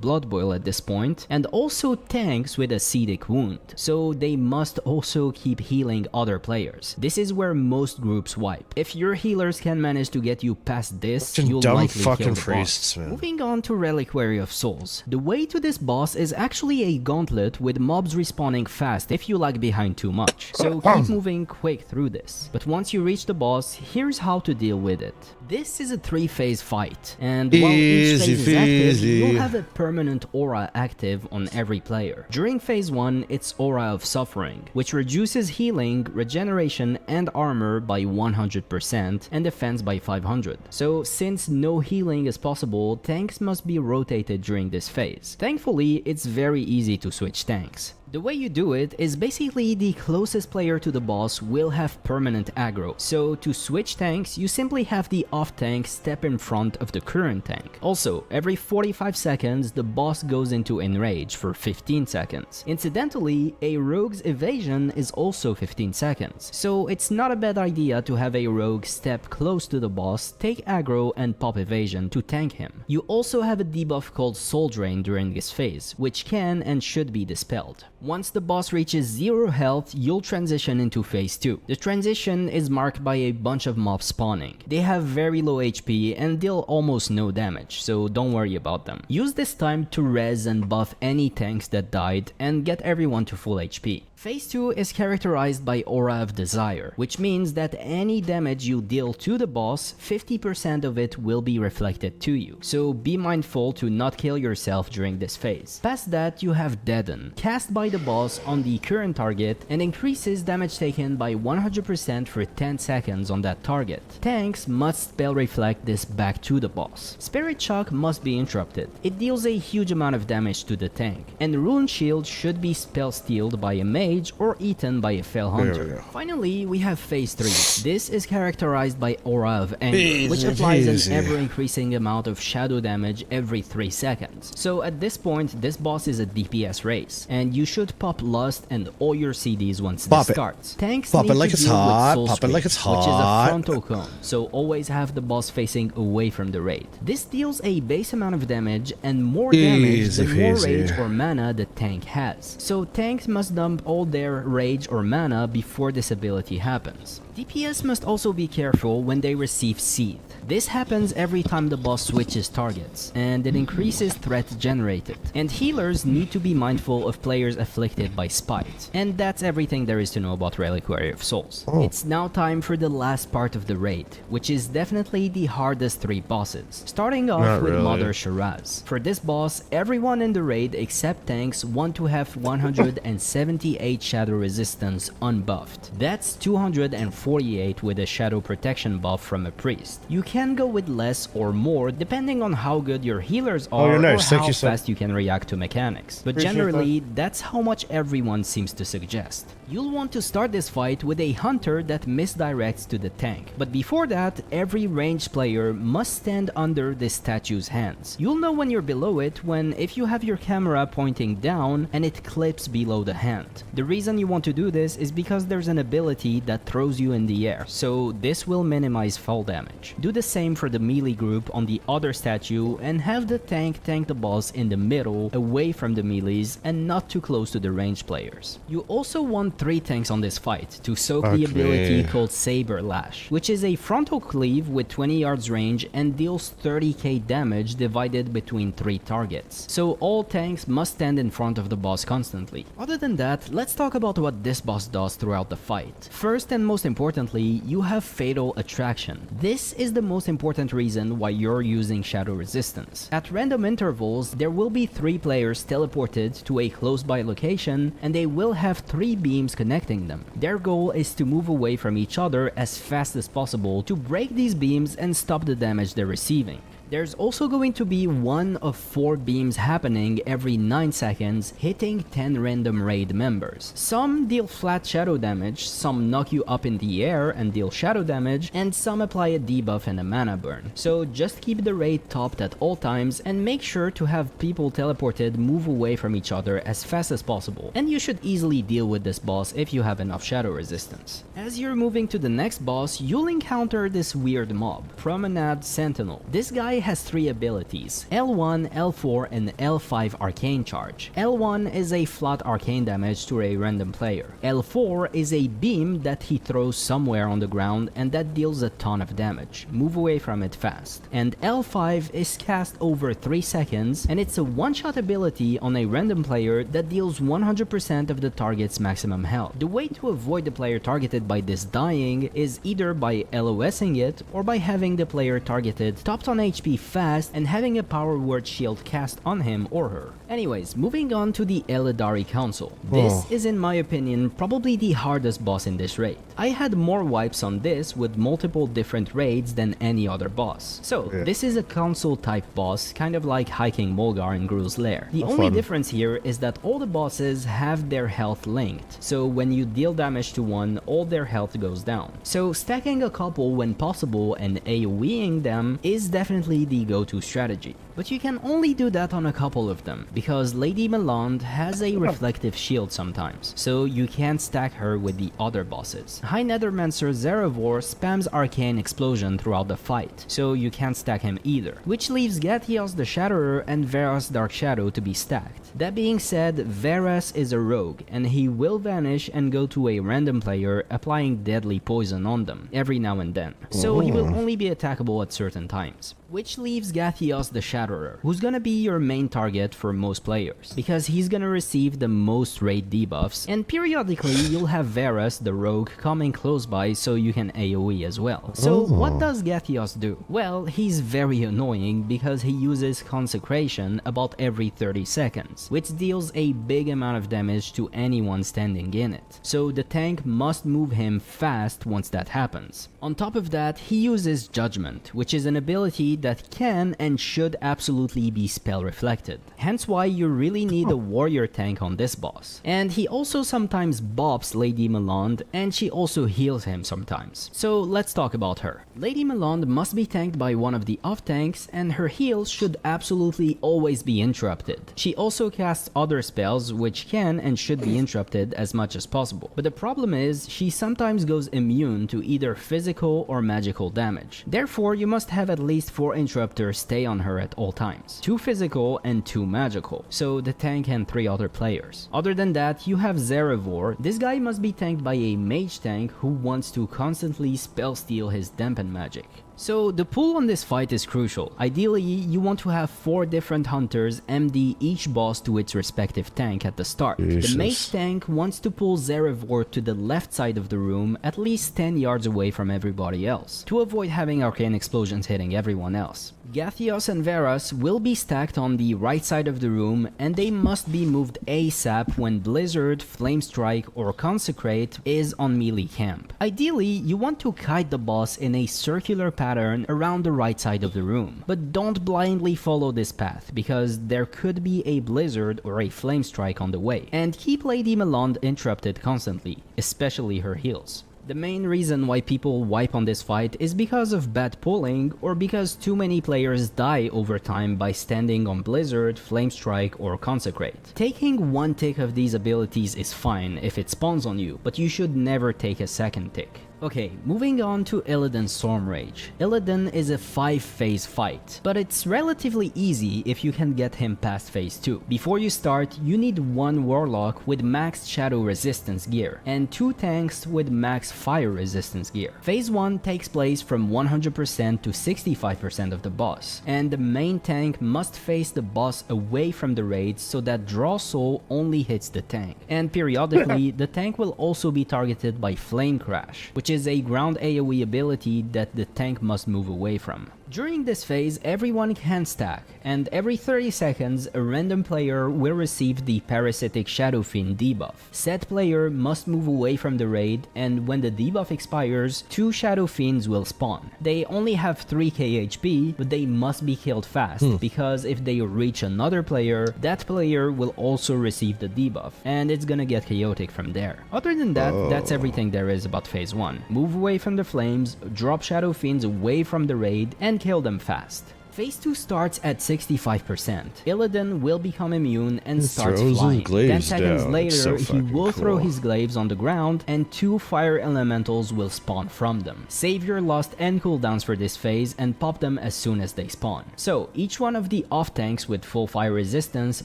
Blood Boil at this point, and also tanks with Acidic Wound. So they must also keep healing other players. This is where most groups wipe. If your healers can manage to get you past this, you'll dumb likely kill fucking the priests, boss. man. Moving on to Reliquary of Souls. The way to this boss is actually a gauntlet with mobs respawning fast if you lag behind too much. So keep moving quick through this. But once you reach the boss, here's how to deal with it. This is a 3-phase fight, and while each phase is active, you'll have a permanent aura active on every player. During phase 1, it's Aura of Suffering, which reduces healing, regeneration, and armor by 100% and defense by 500. So since no healing is possible, tanks must be rotated during this phase. Thankfully, it's very easy to switch tanks. The way you do it is basically the closest player to the boss will have permanent aggro, so to switch tanks, you simply have the off tank step in front of the current tank. Also, every 45 seconds, the boss goes into enrage for 15 seconds. Incidentally, a rogue's evasion is also 15 seconds, so it's not a bad idea to have a rogue step close to the boss, take aggro, and pop evasion to tank him. You also have a debuff called Soul Drain during this phase, which can and should be dispelled. Once the boss reaches 0 health, you'll transition into phase 2. The transition is marked by a bunch of mobs spawning. They have very low HP and deal almost no damage, so don't worry about them. Use this time to res and buff any tanks that died and get everyone to full HP. Phase 2 is characterized by Aura of Desire, which means that any damage you deal to the boss, 50% of it will be reflected to you. So be mindful to not kill yourself during this phase. Past that, you have Deaden, cast by the boss on the current target and increases damage taken by 100% for 10 seconds on that target. Tanks must spell reflect this back to the boss. Spirit Shock must be interrupted. It deals a huge amount of damage to the tank, and Rune Shield should be spell stealed by a mage or eaten by a Fell Hunter. Finally, we have Phase 3. This is characterized by Aura of Anger, which applies an ever-increasing amount of shadow damage every 3 seconds. So at this point, this boss is a DPS race, and you should pop Lust and all your CDs once this starts. Tanks Pop need it like to it's deal with hot. Soul Pop it like Scream, it's which is a hot. frontal cone, so always have the boss facing away from the raid. This deals a base amount of damage, and more damage the more rage or mana the tank has. So tanks must dump all their rage or mana before this ability happens. DPS must also be careful when they receive Seethe. This happens every time the boss switches targets, and it increases threat generated. And healers need to be mindful of players afflicted by spite. And that's everything there is to know about Reliquary of Souls. It's now time for the last part of the raid, which is definitely the hardest 3 bosses. Starting off with Mother Shiraz. For this boss, everyone in the raid except tanks want to have 178 shadow resistance unbuffed. That's 248 with a shadow protection buff from a priest. You can go with less or more depending on how good your healers are or how fast you can react to mechanics. But generally, that's how much everyone seems to suggest. You'll want to start this fight with a hunter that misdirects to the tank. But before that, every ranged player must stand under this statue's hands. You'll know when you're below it when if you have your camera pointing down and it clips below the hand. The reason you want to do this is because there's an ability that throws you in the air, so this will minimize fall damage. Do the same for the melee group on the other statue and have the tank the boss in the middle, away from the melees and not too close to the ranged players. You also want 3 tanks on this fight to soak the ability called Saber Lash, which is a frontal cleave with 20 yards range and deals 30k damage divided between 3 targets. So all tanks must stand in front of the boss constantly. Other than that, let's talk about what this boss does throughout the fight. First and most importantly, you have Fatal Attraction. This is the most important reason why you're using shadow resistance. At random intervals, there will be 3 players teleported to a close by location and they will have 3 beams connecting them. Their goal is to move away from each other as fast as possible to break these beams and stop the damage they're receiving. There's also going to be 1 of 4 beams happening every 9 seconds, hitting 10 random raid members. Some deal flat shadow damage, some knock you up in the air and deal shadow damage, and some apply a debuff and a mana burn. So just keep the raid topped at all times and make sure to have people teleported move away from each other as fast as possible. And you should easily deal with this boss if you have enough shadow resistance. As you're moving to the next boss, you'll encounter this weird mob, Promenade Sentinel. This guy has 3 abilities, L1, L4 and L5 Arcane Charge. L1 is a flat arcane damage to a random player. L4 is a beam that he throws somewhere on the ground and that deals a ton of damage. Move away from it fast. And L5 is cast over 3 seconds and it's a one-shot ability on a random player that deals 100% of the target's maximum health. The way to avoid the player targeted by this dying is either by LOSing it or by having the player targeted topped on HP fast and having a power word shield cast on him or her. Anyways, moving on to the Eladari Council. This is in my opinion probably the hardest boss in this raid. I had more wipes on this with multiple different raids than any other boss. So this is a council type boss, kind of like hiking Mulgar in Gruul's lair. The only difference here is that all the bosses have their health linked, so when you deal damage to one, all their health goes down. So stacking a couple when possible and AoEing them is definitely the go-to strategy. But you can only do that on a couple of them, because Lady Meland has a reflective shield sometimes, so you can't stack her with the other bosses. High Nethermancer Zarevor spams Arcane Explosion throughout the fight, so you can't stack him either, which leaves Gathios the Shatterer and Veras Dark Shadow to be stacked. That being said, Veras is a rogue, and he will vanish and go to a random player, applying deadly poison on them every now and then, so he will only be attackable at certain times. Which leaves Gathios the Shatterer, who's gonna be your main target for most players, because he's gonna receive the most raid debuffs, and periodically you'll have Veras the rogue coming close by so you can AoE as well. So what does Gathios do? Well, he's very annoying because he uses Consecration about every 30 seconds, which deals a big amount of damage to anyone standing in it. So the tank must move him fast once that happens. On top of that, he uses Judgment, which is an ability that can and should absolutely be spell reflected. Hence why you really need a warrior tank on this boss. And he also sometimes bops Lady Meland, and she also heals him sometimes. So let's talk about her. Lady Meland must be tanked by one of the off tanks, and her heals should absolutely always be interrupted. She also casts other spells which can and should be interrupted as much as possible. But the problem is, she sometimes goes immune to either physical or magical damage. Therefore, you must have at least 4 interrupters stay on her at all times. 2 physical and 2 magical, so the tank and 3 other players. Other than that, you have Zarevor. This guy must be tanked by a mage tank who wants to constantly spell steal his dampen magic. So the pull on this fight is crucial. Ideally, you want to have 4 different hunters MD each boss to its respective tank at the start. The mage tank wants to pull Zarevor to the left side of the room, at least 10 yards away from everybody else, to avoid having arcane explosions hitting everyone else. Gathios and Veras will be stacked on the right side of the room, and they must be moved ASAP when Blizzard, Flame Strike or Consecrate is on melee camp. Ideally, you want to kite the boss in a circular pattern around the right side of the room, but don't blindly follow this path because there could be a Blizzard or a Flame Strike on the way, and keep Lady Meland interrupted constantly, especially her heals. The main reason why people wipe on this fight is because of bad pulling or because too many players die over time by standing on Blizzard, Flame Strike or Consecrate. Taking one tick of these abilities is fine if it spawns on you, but you should never take a second tick. Okay, moving on to Illidan Stormrage. Illidan is a 5-phase fight, but it's relatively easy if you can get him past phase 2. Before you start, you need 1 Warlock with max Shadow Resistance gear, and 2 tanks with max Fire Resistance gear. Phase 1 takes place from 100% to 65% of the boss, and the main tank must face the boss away from the raids so that Draw Soul only hits the tank. And periodically, the tank will also be targeted by Flame Crash, which is a ground AoE ability that the tank must move away from. During this phase, everyone can stack, and every 30 seconds, a random player will receive the Parasitic Shadow Fiend debuff. Said player must move away from the raid, and when the debuff expires, 2 Shadow Fiends will spawn. They only have 3k HP, but they must be killed fast, because if they reach another player, that player will also receive the debuff, and it's gonna get chaotic from there. Other than that, that's everything there is about phase 1. Move away from the flames, drop Shadow Fiends away from the raid, and kill them fast. Phase 2 starts at 65%. Illidan will become immune and starts throws his flying. 10 glaives seconds down. later, So he fucking will throw cool. his glaives on the ground and 2 fire elementals will spawn from them. Save your lost and cooldowns for this phase and pop them as soon as they spawn. So each one of the off tanks with full fire resistance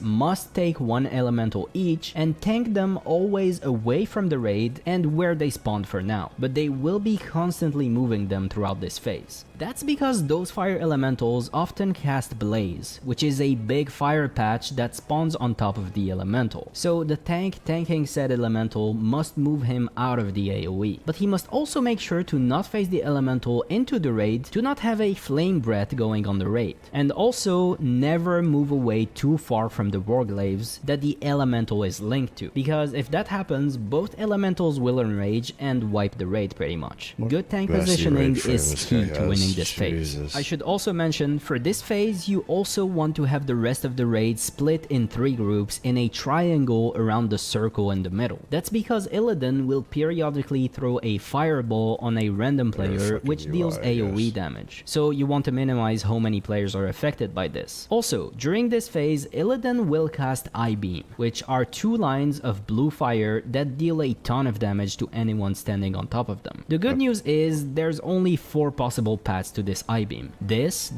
must take 1 elemental each and tank them always away from the raid and where they spawned for now, but they will be constantly moving them throughout this phase. That's because those fire elementals often cast Blaze, which is a big fire patch that spawns on top of the elemental. So the tank tanking said elemental must move him out of the AoE, but he must also make sure to not face the elemental into the raid to not have a flame breath going on the raid, and also never move away too far from the warglaives that the elemental is linked to, because if that happens, both elementals will enrage and wipe the raid pretty much. Good tank Messy positioning raid frame is this key guy to has. winning this phase. Jesus. I should also mention, for this phase, you also want to have the rest of the raid split in 3 groups in a triangle around the circle in the middle. That's because Illidan will periodically throw a fireball on a random player, fucking which deals UI, AoE yes. damage. So you want to minimize how many players are affected by this. Also, during this phase, Illidan will cast I-Beam, which are 2 lines of blue fire that deal a ton of damage to anyone standing on top of them. The good news is there's only 4 possible paths to this I-Beam. This,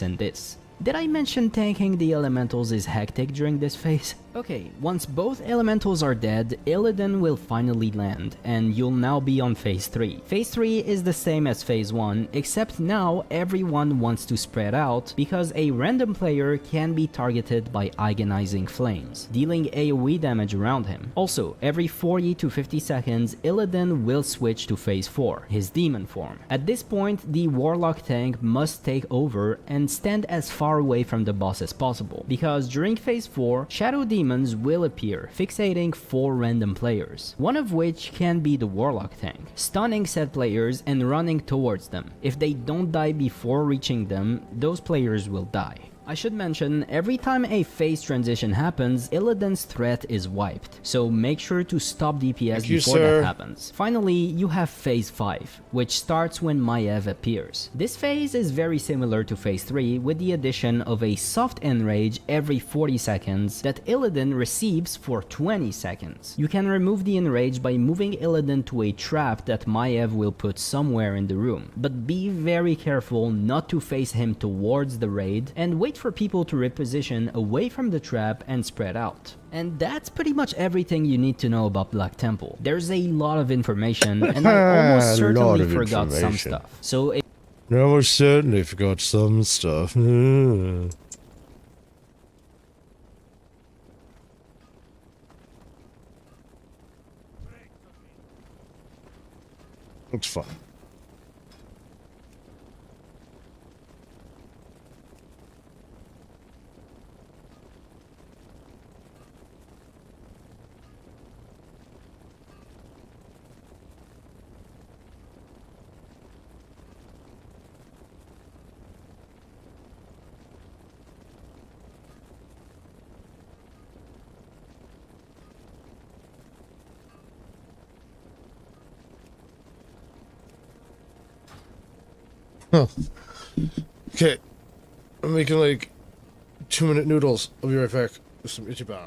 and this. Did I mention tanking the elementals is hectic during this phase? Okay, once both elementals are dead, Illidan will finally land, and you'll now be on phase 3. Phase 3 is the same as phase 1, except now everyone wants to spread out, because a random player can be targeted by agonizing flames, dealing AoE damage around him. Also, every 40 to 50 seconds, Illidan will switch to phase 4, his demon form. At this point, the warlock tank must take over and stand as far away from the boss as possible, because during phase 4, shadow demons will appear, fixating 4 random players, one of which can be the warlock tank, stunning said players and running towards them. If they don't die before reaching them, those players will die. I should mention, every time a phase transition happens, Illidan's threat is wiped, so make sure to stop DPS Thank you, before sir. that happens. Finally, you have phase 5, which starts when Maiev appears. This phase is very similar to phase 3, with the addition of a soft enrage every 40 seconds that Illidan receives for 20 seconds. You can remove the enrage by moving Illidan to a trap that Maiev will put somewhere in the room, but be very careful not to face him towards the raid, and wait for people to reposition away from the trap and spread out. And that's pretty much everything you need to know about Black Temple. There's a lot of information, and I almost A lot certainly of forgot some information. stuff. So if No, I certainly forgot some stuff. Looks fun. Huh. Okay. I'm making like 2-minute noodles. I'll be right back with some Ichiban.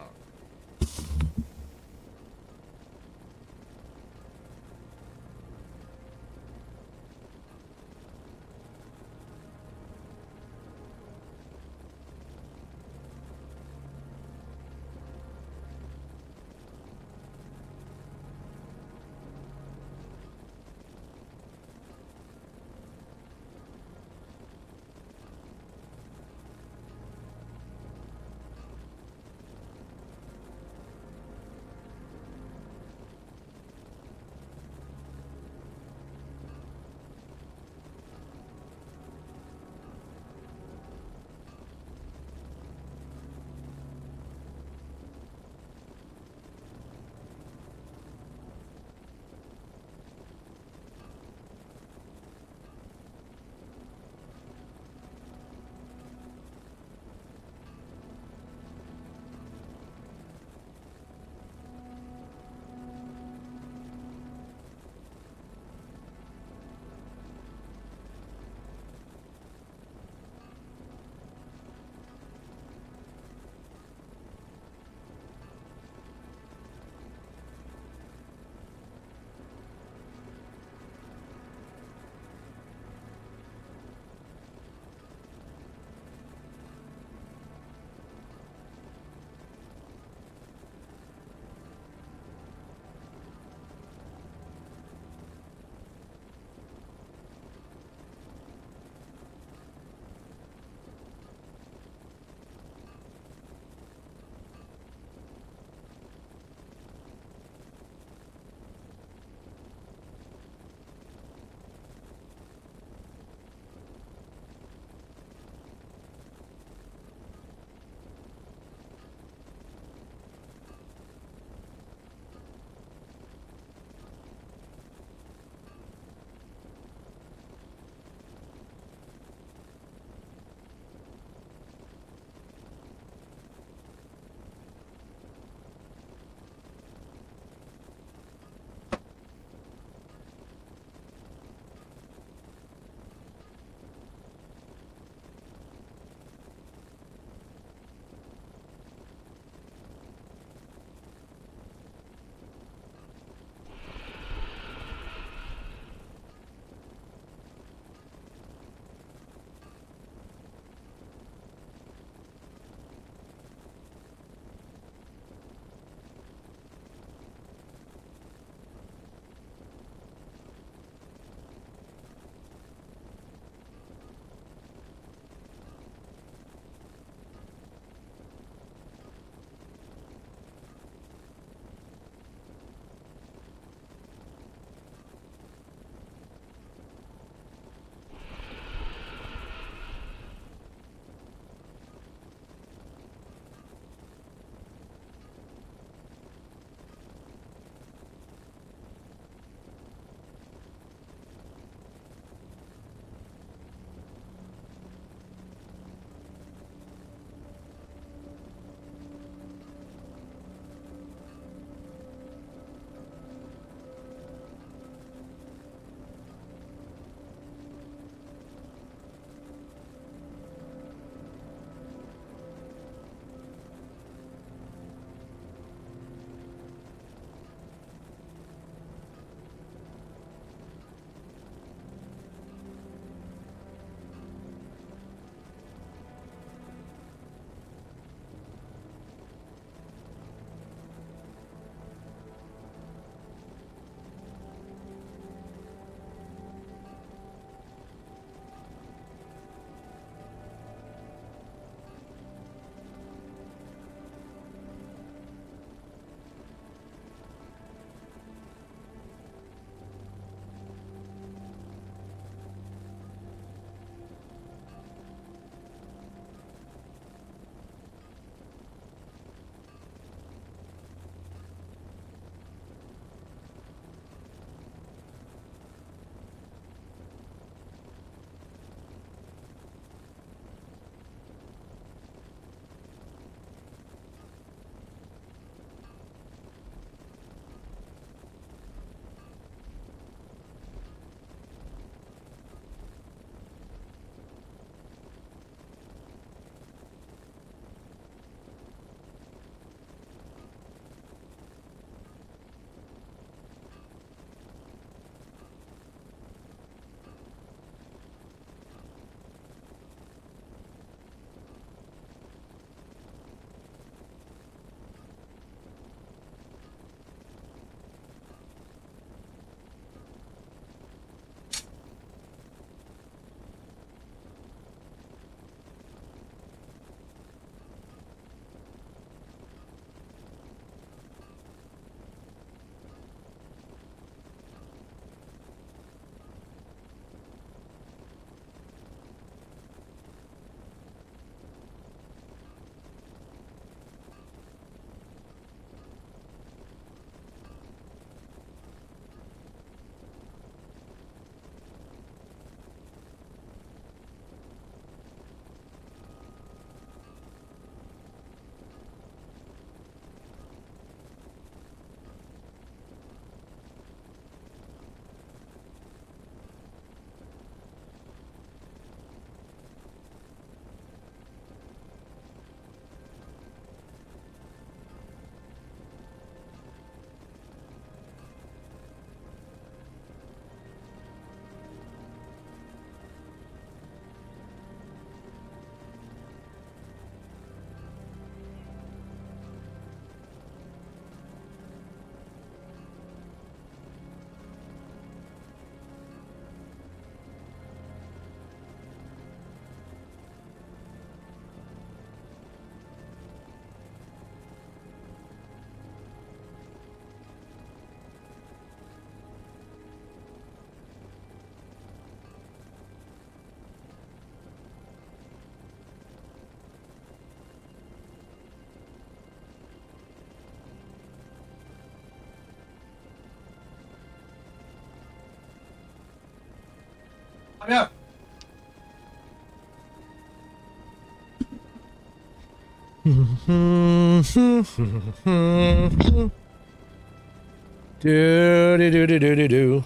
Yeah. Do do do do do do do.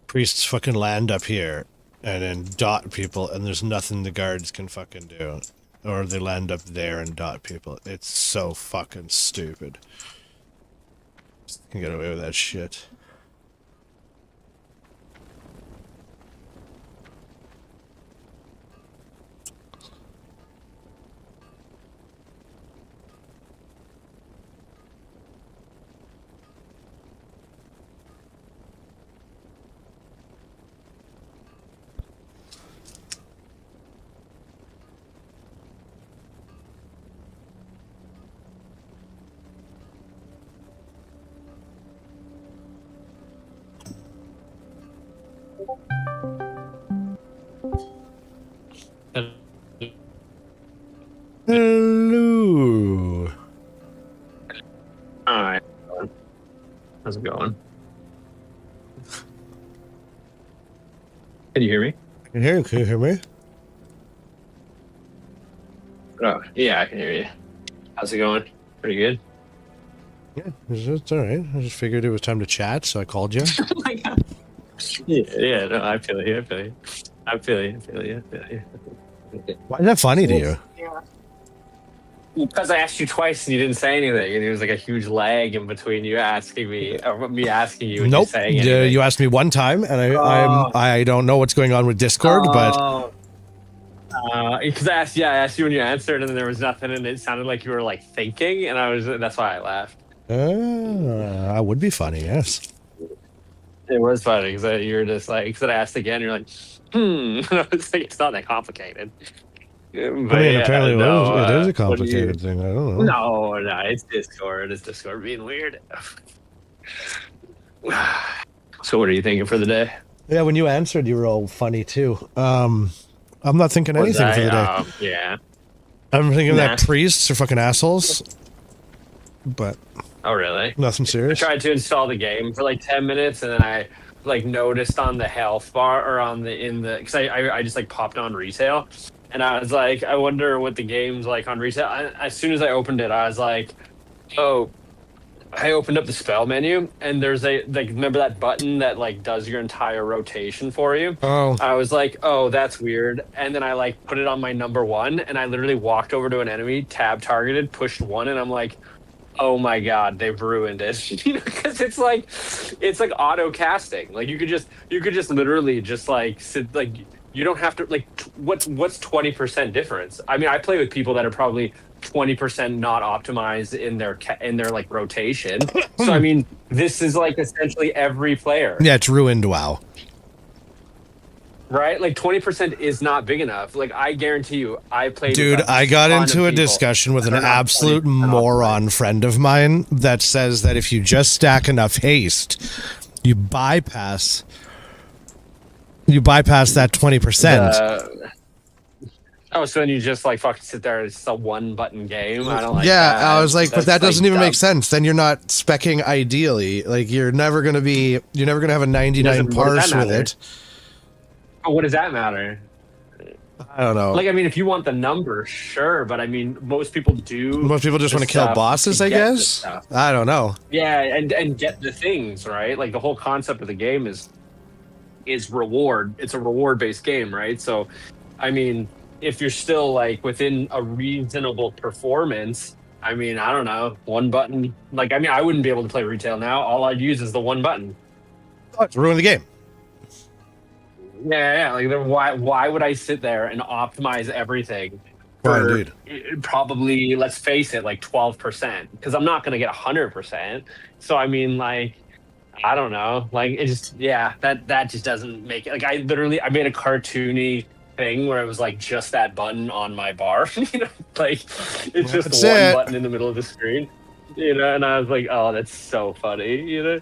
Priests fucking land up here and then dot people, and there's nothing the guards can fucking do. Or they land up there and dot people. It's so fucking stupid. Just can get away with that shit. Hello. Alright. How's it going? Can you hear me? Can you hear me? Oh, yeah, I can hear you. How's it going? Pretty good? Yeah, it's alright. I just figured it was time to chat, so I called you. Oh my god. Yeah, no, I feel you. I feel you. Why is that funny to you? Because I asked you twice and you didn't say anything, and there was like a huge lag in between you asking me, or me asking you, and you Nope. saying anything. You asked me one time, and I don't know what's going on with Discord, but because I asked you when you answered, and then there was nothing, and it sounded like you were like thinking, and that's why I laughed. I would be funny, yes. It was funny because you were just like, because I asked again, you're like, and I was like, it's not that complicated. But I mean, yeah, apparently no, it is a what do you- complicated thing. I don't know. No, it's Discord. It's Discord being weird. So what are you thinking for the day? Yeah, when you answered, you were all funny too. I'm not thinking anything for the day. Yeah. I'm thinking Nah. that priests are fucking assholes, but Oh, really? nothing I serious. tried to install the game for like 10 minutes, and then I like noticed on the health bar or on the because I just like popped on retail, and I was like, I wonder what the game's like on retail. As soon as I opened it, I was like, oh. I opened up the spell menu, and there's a like, remember that button that like does your entire rotation for you? Oh, I was like, oh, that's weird. And then I like put it on my number 1, and I literally walked over to an enemy, tab targeted, pushed 1, and I'm like, oh my god, they've ruined it. Because it's like auto casting. Like you could just literally just like sit, like you don't have to like what's 20% difference? I mean, I play with people that are probably 20% not optimized in their like rotation. So I mean, this is like essentially every player. yeah, it's ruined. Wow. Right? Like 20% is not big enough. Like I guarantee you, I played. Dude, with I got ton into of a people discussion with that an are not absolute 20% moron friend of mine that says that if you just stack enough haste, you bypass that 20%. Oh, so then you just like fucking sit there and it's a one button game? I don't like yeah, that. I was like, but That's, that doesn't like, even dumb. make sense. Then you're not specking ideally. Like you're never gonna have a 99 Doesn't- what does parse that with matter? it. Oh, what does that matter? I don't know. Like, I mean, if you want the number, sure, but I mean, most people do. Most people just the want to kill stuff bosses, to I get the guess. stuff. I don't know. Yeah, and get the things, right? Like the whole concept of the game is reward. It's a reward based game, right? So, I mean, if you're still like within a reasonable performance, I mean, I don't know, one button. Like, I mean, I wouldn't be able to play retail now. All I'd use is the one button. Oh, it's ruined the game. Yeah. Like, then why would I sit there and optimize everything? Right, For dude. probably, let's face it, like 12%, because I'm not going to get 100%. So I mean, like, I don't know, like, it just, yeah, that just doesn't make it. Like, I made a cartoony thing where it was like just that button on my bar, you know, like it's just That's one it. button in the middle of the screen, you know, and I was like, oh, that's so funny, you know.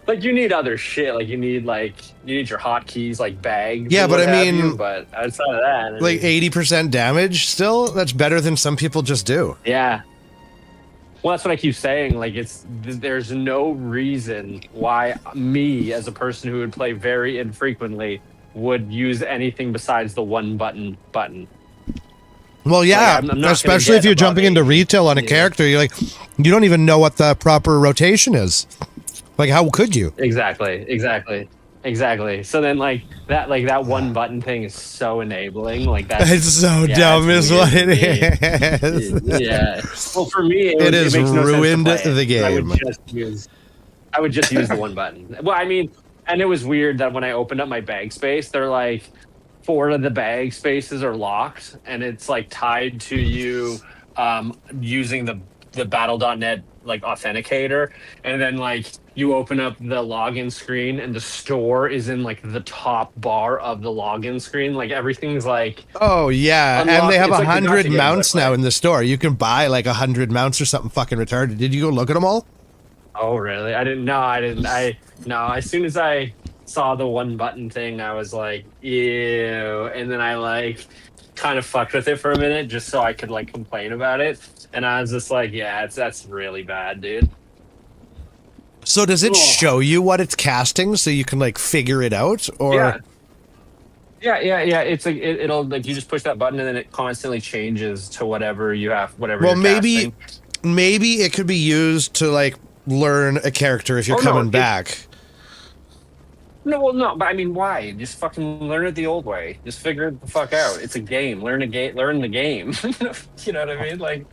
Like, you need other shit. Like, you need your hotkeys, like bags. Yeah, and but what I have mean, you, but outside of that, I like mean, 80% damage still? That's better than some people just do. yeah. Well, that's what I keep saying. Like, there's no reason why me, as a person who would play very infrequently, would use anything besides the one button. Well, yeah, I'm not gonna especially if get you're above jumping into 80. retail on a Yeah. character, you don't even know what the proper rotation is. Like, how could you? Exactly. So then, that one button thing is so enabling. Like, that's It's so dumb, it's is weird what to it me. is. Yeah. Well, for me, It has makes no sense to ruined play it. the game. I would just use the one button. Well, I mean, and it was weird that when I opened up my bag space, they're like, 4 of the bag spaces are locked, and it's like tied to you using the battle.net like authenticator, and then like you open up the login screen and the store is in like the top bar of the login screen. Like, everything's like, Oh, yeah, and unlocked. they have It's like the 100 gotcha games I mounts play. now in the store. You can buy like 100 mounts or something fucking retarded. Did you go look at them all? oh really? I didn't know. No, as soon as I saw the one button thing, I was like, ew. And then I like kind of fucked with it for a minute just so I could like complain about it. And I was just like, yeah, that's really bad, dude. So does it Ugh. show you what it's casting so you can like figure it out? Or Yeah. It's like it'll like, you just push that button and then it constantly changes to whatever you have, whatever. well, you're casting. maybe it could be used to like learn a character if you're Oh, no, coming back. No, but I mean, why? Just fucking learn it the old way. Just figure it the fuck out. It's a game. Learn the game. You know what I mean? Like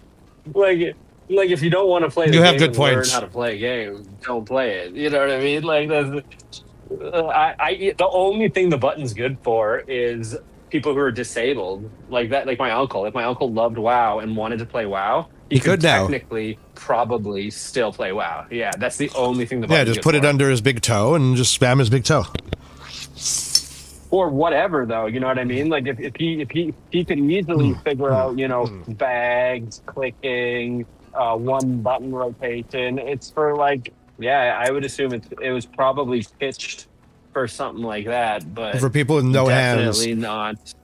if you don't want to play the You game have good and learn points. how to play a game, don't play it. You know what I mean? Like, the only thing the button's good for is people who are disabled, like that. Like my uncle. If my uncle loved WoW and wanted to play WoW, he could now. technically probably still play WoW. Yeah, that's the only thing the Yeah, button's just good put it for. under his big toe and just spam his big toe. Or whatever, though, you know what I mean? Like, if he could easily figure out, you know, bags, clicking, one button rotation. It's for like, yeah, I would assume it was probably pitched for something like that, but For people with no hands, definitely not.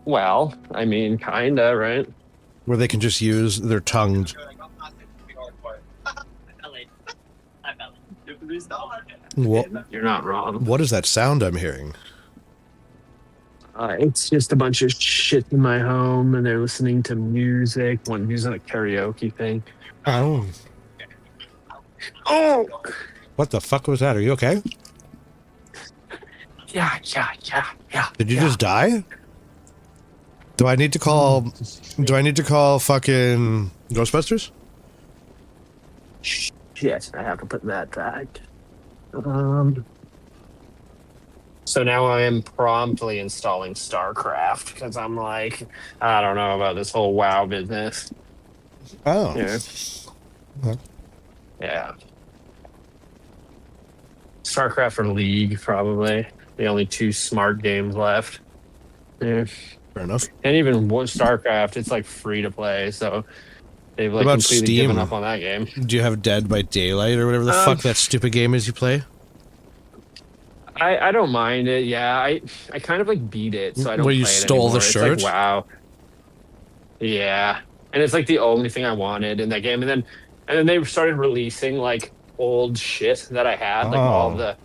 Well, I mean, kinda, right? where they can just use their tongue. What, You're not wrong. what is that sound I'm hearing? It's just a bunch of shit in my home, and they're listening to music. One using a karaoke thing. Oh. Oh, What the fuck was that? Are you okay? yeah. Did you just die? Do I need to call fucking Ghostbusters? Shit, I have to put that back. So now I am promptly installing StarCraft because I'm like, I don't know about this whole WoW business. Oh. Yeah. Huh. Yeah. StarCraft or League, probably. The only 2 smart games left. Yeah. Fair enough. And even StarCraft, it's like free to play, so they've like What about completely Steam? given up on that game. Do you have Dead by Daylight or whatever the fuck that stupid game is you play? I don't mind it. Yeah, I kind of like beat it, so I don't. Where you play it stole the anymore. shirt? It's like, wow. Yeah, and it's like the only thing I wanted in that game, and then they started releasing like old shit that I had, like all Oh. the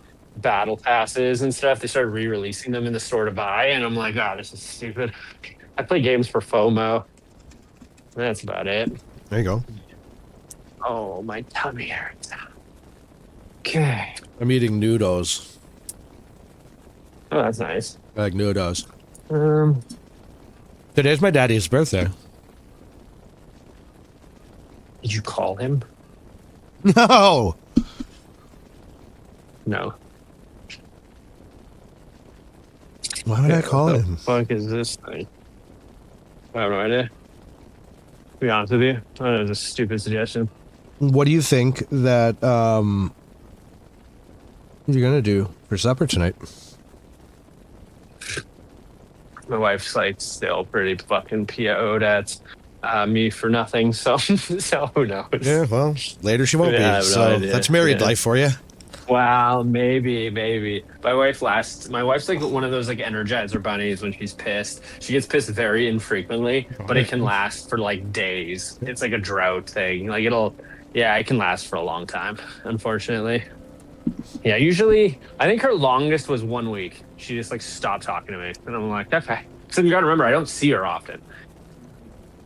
battle passes and stuff. They started re-releasing them in the store to buy, and I'm like, oh, this is stupid. I play games for FOMO. That's about it. There you go. Oh, my tummy hurts. Okay. I'm eating noodles. Oh, that's nice. I like noodles. Um, Today's my daddy's birthday. did you call him? No! No. Why would I call What him? the fuck is this thing? I have no idea. To be honest with you, that was a stupid suggestion. What do you think that, you're gonna do for supper tonight? My wife's like still pretty fucking PO'd at me for nothing, so so who knows? Yeah, well, later she won't Yeah, I be, have no so idea. that's married Yeah. life for you. Wow, maybe. My wife's like one of those like Energizer bunnies when she's pissed. She gets pissed very infrequently, but it can last for like days. It's like a drought thing. Like it can last for a long time, unfortunately. Yeah, usually I think her longest was 1 week. She just like stopped talking to me. And I'm like, okay. So you gotta remember, I don't see her often.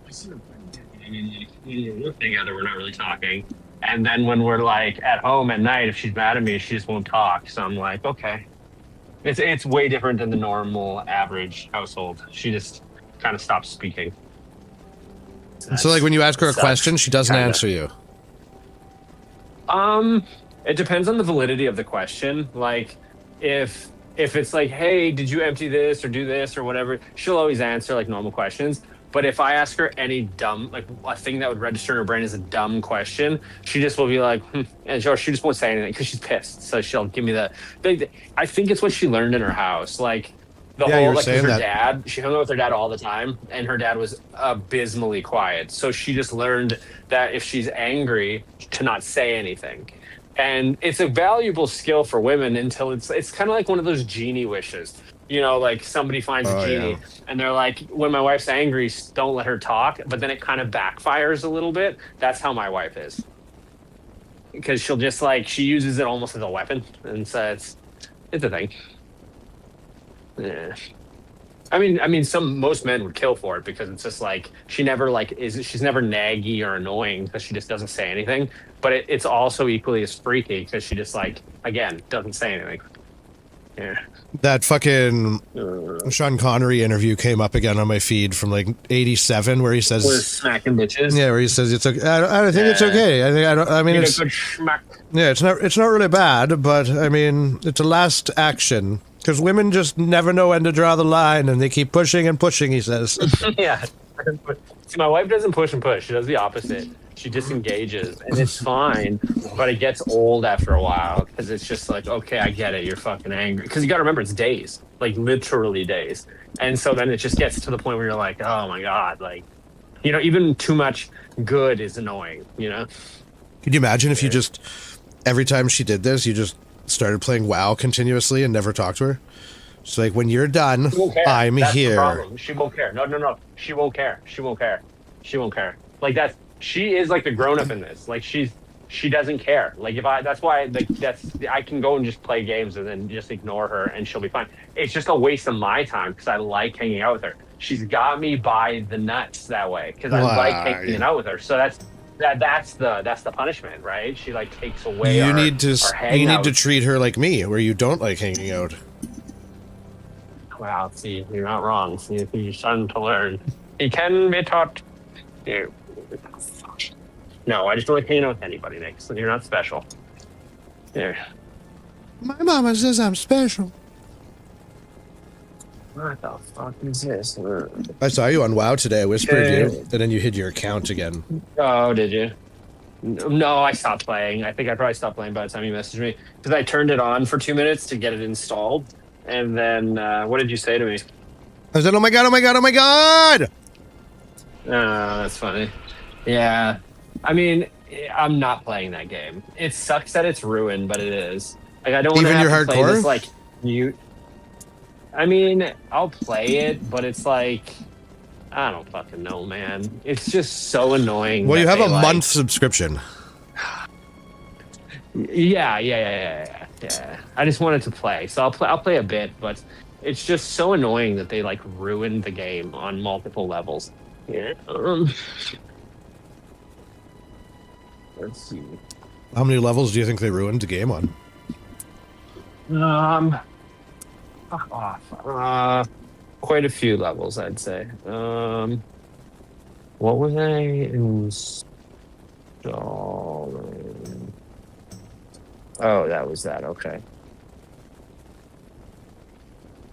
I see her together, we're not really talking. And then when we're like at home at night, if she's mad at me, she just won't talk. So I'm like, okay. It's way different than the normal average household. She just kind of stops speaking. So like when you ask her a Sucks. question, she doesn't Kinda. answer you. It depends on the validity of the question. Like if it's like, hey, did you empty this or do this or whatever, she'll always answer like normal questions. But if I ask her any dumb, like a thing that would register in her brain as a dumb question, she just will be like, and she just won't say anything because she's pissed. So she'll give me I think it's what she learned in her house. Like the Yeah, you whole, were like 'cause saying her that. dad, she hung out with her dad all the time, and her dad was abysmally quiet. So she just learned that if she's angry, to not say anything. And it's a valuable skill for women until it's kind of like one of those genie wishes. You know, like somebody finds Oh, a genie yeah. and they're like, when my wife's angry, don't let her talk. But then it kind of backfires a little bit. That's how my wife is. Because she'll just like, she uses it almost as a weapon. And so it's a thing. Yeah. I mean, most men would kill for it because it's just like she's never naggy or annoying because she just doesn't say anything. But it's also equally as freaky because she just like, again, doesn't say anything. Yeah. That fucking Sean Connery interview came up again on my feed from like 87 where he We're says, smacking bitches. yeah, where he says it's okay. I don't think it's okay. I mean, Need it's, a good schmack. yeah, it's not really bad, but I mean, it's a last action because women just never know when to draw the line and they keep pushing and pushing, he says. Yeah. See, my wife doesn't push and push. She does the opposite. She disengages, and it's fine, but it gets old after a while because it's just like, okay, I get it. You're fucking angry. Because you got to remember, it's days, like literally days. And so then it just gets to the point where you're like, oh my God, like, you know, even too much good is annoying, you know? Could you imagine if you just, every time she did this, you just started playing WoW continuously and never talked to her? It's like, when you're done, She won't care. I'm That's the here. problem. She won't care. No. She won't care. She won't care. She won't care. Like she is like the grown up in this. Like she doesn't care. Like that's why I can go and just play games and then just ignore her and she'll be fine. It's just a waste of my time because I like hanging out with her. She's got me by the nuts that way because I like hanging out with her. So that's the punishment, right? She like takes away. You need to hangout. treat her like me, where you don't like hanging out. Wow, see, you're not wrong. You're starting to learn. He can be taught. No, I just don't like hanging out with anybody, Nick. So you're not special. Yeah. My mama says I'm special. What the fuck is this? I saw you on WoW today. I whispered Yeah. you, and then you hid your account again. Oh, did you? No, I stopped playing. I think I probably stopped playing by the time you messaged me because I turned it on for 2 minutes to get it installed, and then what did you say to me? I said, "Oh my god! Oh my god! Oh my god!" Oh, that's funny. Yeah. I mean, I'm not playing that game. It sucks that it's ruined, but it is. Like, I don't want to Even have your to play hardcore? this, like, mute. I mean, I'll play it, but it's like, I don't fucking know, man. It's just so annoying. Well, that you have they, a like- month subscription. Yeah. I just wanted to play, so I'll play a bit, but it's just so annoying that they like ruined the game on multiple levels. Yeah. Let's see. How many levels do you think they ruined the game on? Fuck off. Quite a few levels, I'd say. What was I installing? Oh, that was that. Okay.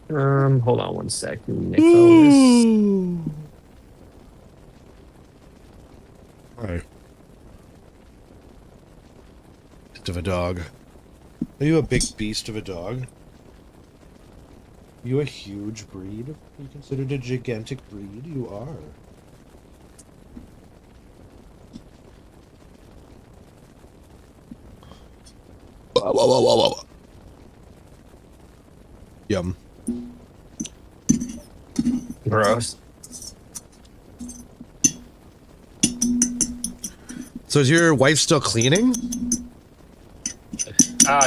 Hold on one second, Nicholas. Right. Beast of a dog. Are you a big beast of a dog? Are you a huge breed? Are you considered a gigantic breed? You are. Whoa. Yum. Gross. So is your wife still cleaning?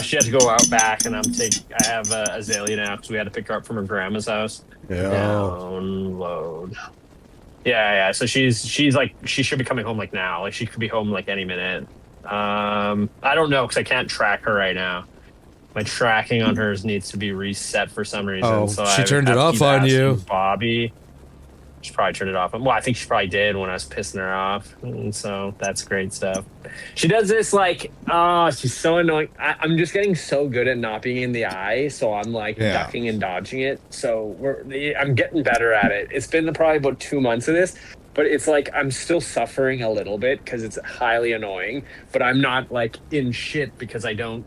She had to go out back, and I have Azalea now because we had to pick her up from her grandma's house. Yeah. Download. Yeah. So she's like, she should be coming home like now. Like she could be home like any minute. I don't know because I can't track her right now. My tracking on hers needs to be reset for some reason. Oh, so she I turned have it to off keep on asking you. Bobby. She probably turned it off. Well, I think she probably did when I was pissing her off. And so that's great stuff. She does this like, she's so annoying. I'm just getting so good at not being in the eye. So I'm like ducking and dodging it. So I'm getting better at it. It's been probably about 2 months of this, but it's like I'm still suffering a little bit because it's highly annoying, but I'm not like in shit because I don't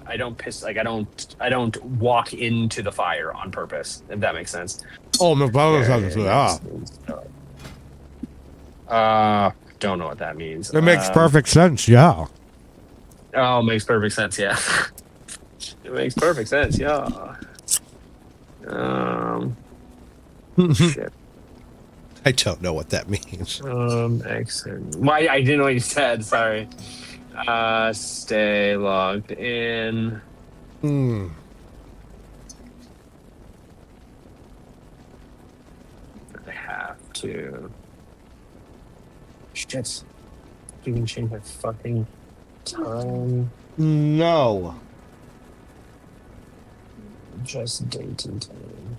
walk into the fire on purpose, if that makes sense. Oh, no problem. Don't know what that means. It makes perfect sense, yeah. Oh, it makes perfect sense, yeah. It makes perfect sense, yeah. Shit. I don't know what that means. Excellent. Why? I didn't know what you said, sorry. Stay logged in. I have to. Shit. You can change my fucking time. No. Just date and time.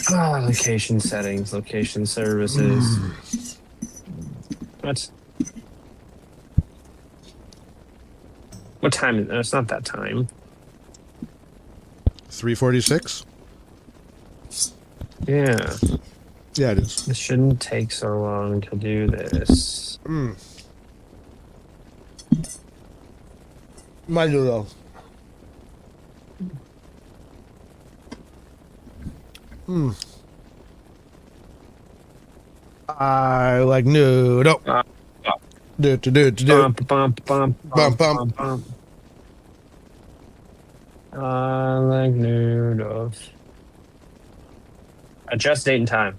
Location settings, location services. What time is it? It's not that time. 3:46? Yeah. Yeah, it is. It shouldn't take so long to do this. My noodle. I like noodle. Bump. I like noodles. Adjust date and time.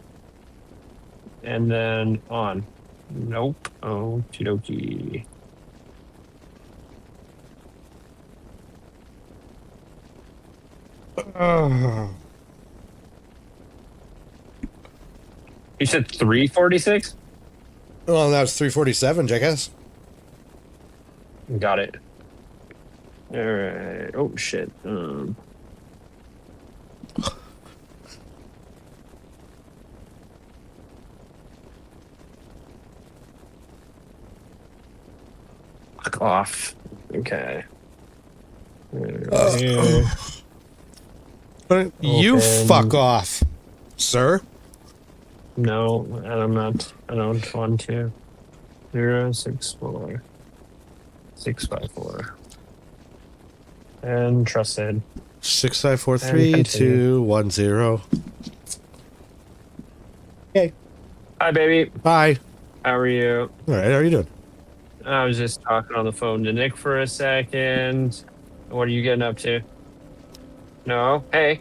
And then on. Nope. Okie dokie. You said 3:46? Well, that was 3:47, jackass. Got it. All right. Oh shit. Fuck off. Okay. You fuck off, sir. No, I'm not. I don't want to. 064 654. And trusted. 6543-210. Okay. Hi, baby. Bye. How are you? All right. How are you doing? I was just talking on the phone to Nick for a second. What are you getting up to? No? Hey.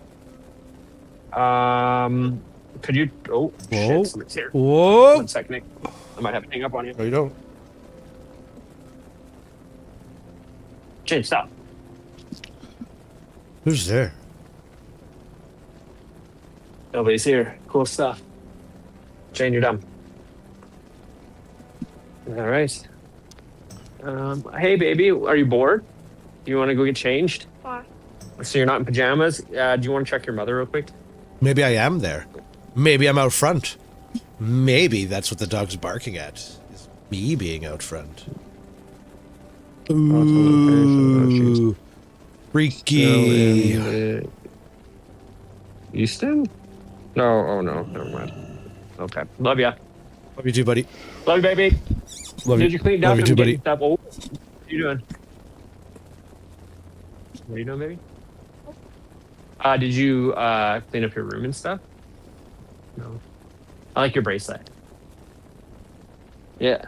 Could you? Oh, Whoa. shit! Somebody's here. Whoa! 1 second, Nick. I might have to hang up on you. No, you don't. Jane, stop. Who's there? Nobody's here. Cool stuff. Jane, you're dumb. All right. Hey, baby, are you bored? Do you want to go get changed? What? So you're not in pajamas? Do you want to check your mother real quick? Maybe I am there. Maybe I'm out front. Maybe that's what the dog's barking at. Is me being out front. Ooh. Freaky. Easton? No, oh no, never mind. Okay. Love ya. Love you too, buddy. Love you, baby. Love Did you. you clean Love up you and too, get buddy. stuff? Oh, what are you doing? What are you doing, baby? Did you clean up your room and stuff? No. I like your bracelet. Yeah.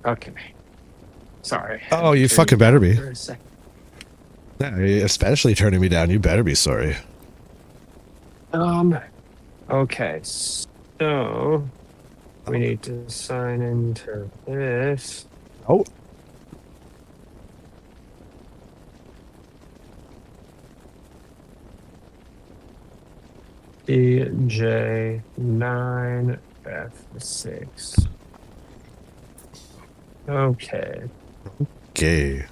Okay. Sorry. Oh, you fucking better be. For a second. Yeah, especially turning me down. You better be sorry. Okay, so we need to sign into this. Oh. DJ9F6. Okay. Gay.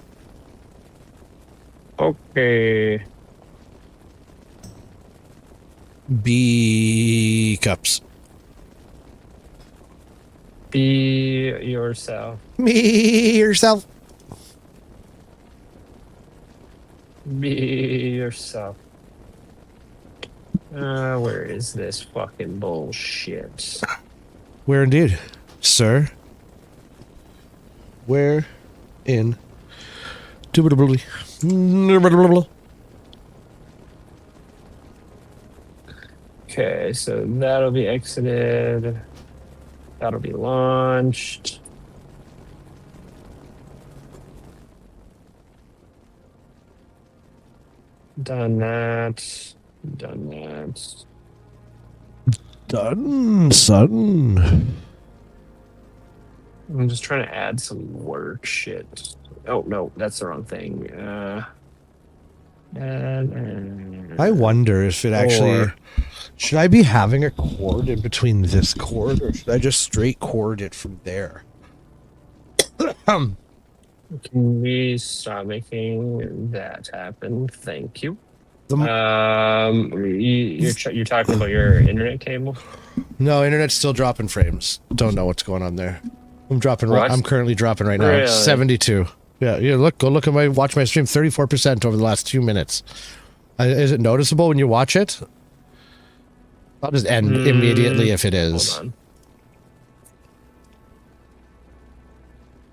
Okay. B cups. Be yourself. Me yourself. Be yourself. Where is this fucking bullshit? Where indeed, sir? Where in? Okay, so that'll be exited. That'll be launched. Done that. Done that. Done, son. I'm just trying to add some work shit. Oh no, that's the wrong thing. I wonder if it actually. Or- Should I be having a cord in between this cord, or should I just straight cord it from there? Can we stop making that happen? Thank you. You're talking about your internet cable? No, internet's still dropping frames. Don't know what's going on there. I'm dropping. What? I'm currently dropping right now. Really? 72. Yeah, look. Go look at watch my stream. 34% over the last 2 minutes. Is it noticeable when you watch it? I'll just end immediately if it is. Hold on.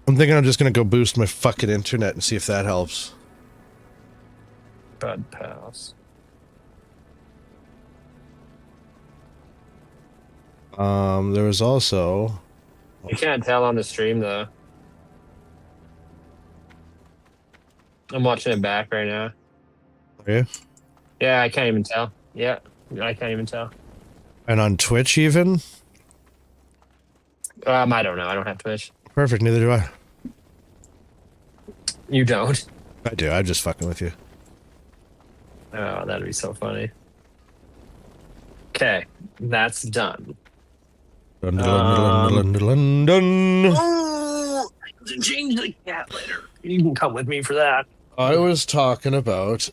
I'm thinking I'm just gonna go boost my fucking internet and see if that helps. Bud pass. There was also. You can't tell on the stream though. I'm watching it back right now. Are you? Yeah, I can't even tell. Yeah, I can't even tell. And on Twitch even? I don't know. I don't have Twitch. Perfect, neither do I. You don't? I do, I'm just fucking with you. Oh, that'd be so funny. Okay, that's done. Dun, dun, dun, dun, dun, dun. Oh, I have to change the cat litter. You can come with me for that. I was talking about,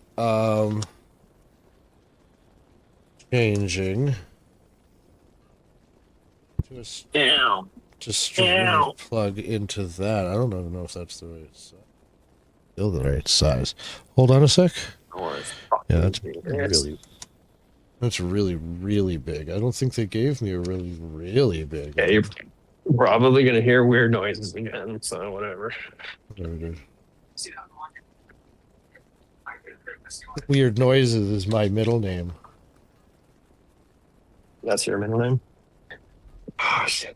changing to Damn. to straight plug into that. I don't even know if that's the right size. Still the right size. Hold on a sec. Yeah, that's really, really big. I don't think they gave me a really, really big. Yeah, you're probably gonna hear weird noises again, so whatever. Weird noises is my middle name. That's your middle name? Oh, shit.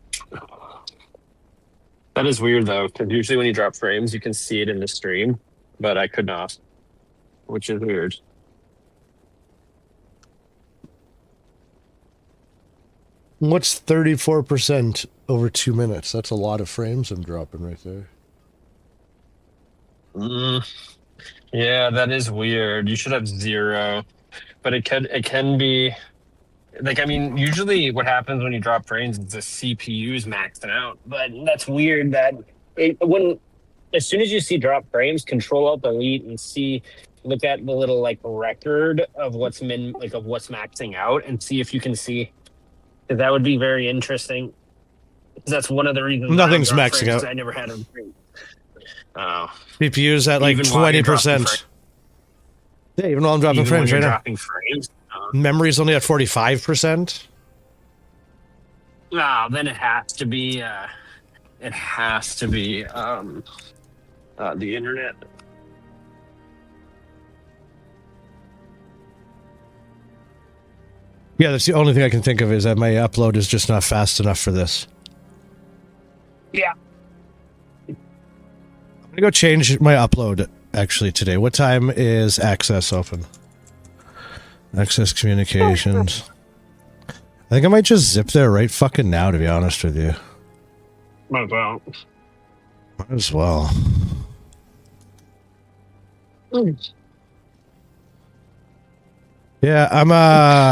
That is weird, though, because usually when you drop frames, you can see it in the stream, but I could not, which is weird. What's 34% over 2 minutes? That's a lot of frames I'm dropping right there. Yeah, that is weird. You should have 0, but it can be like, I mean, usually what happens when you drop frames is the CPU is maxed out. But that's weird that as soon as you see drop frames, Control Alt Delete and look at the little like record of what's maxing out and see if you can see. That would be very interesting. That's one of the reasons Nothing's maxing out. I never had a frame. Oh. CPU's at like 20%. Yeah, even while I'm dropping frames right now. Dropping frames. Memory's only at 45%. Oh, then it has to be. It has to be the internet. Yeah, that's the only thing I can think of is that my upload is just not fast enough for this. Yeah. I'm gonna go change my upload actually today. What time is Access open? Access Communications. I think I might just zip there right fucking now, to be honest with you. Might as well. Might as well. Yeah, I'm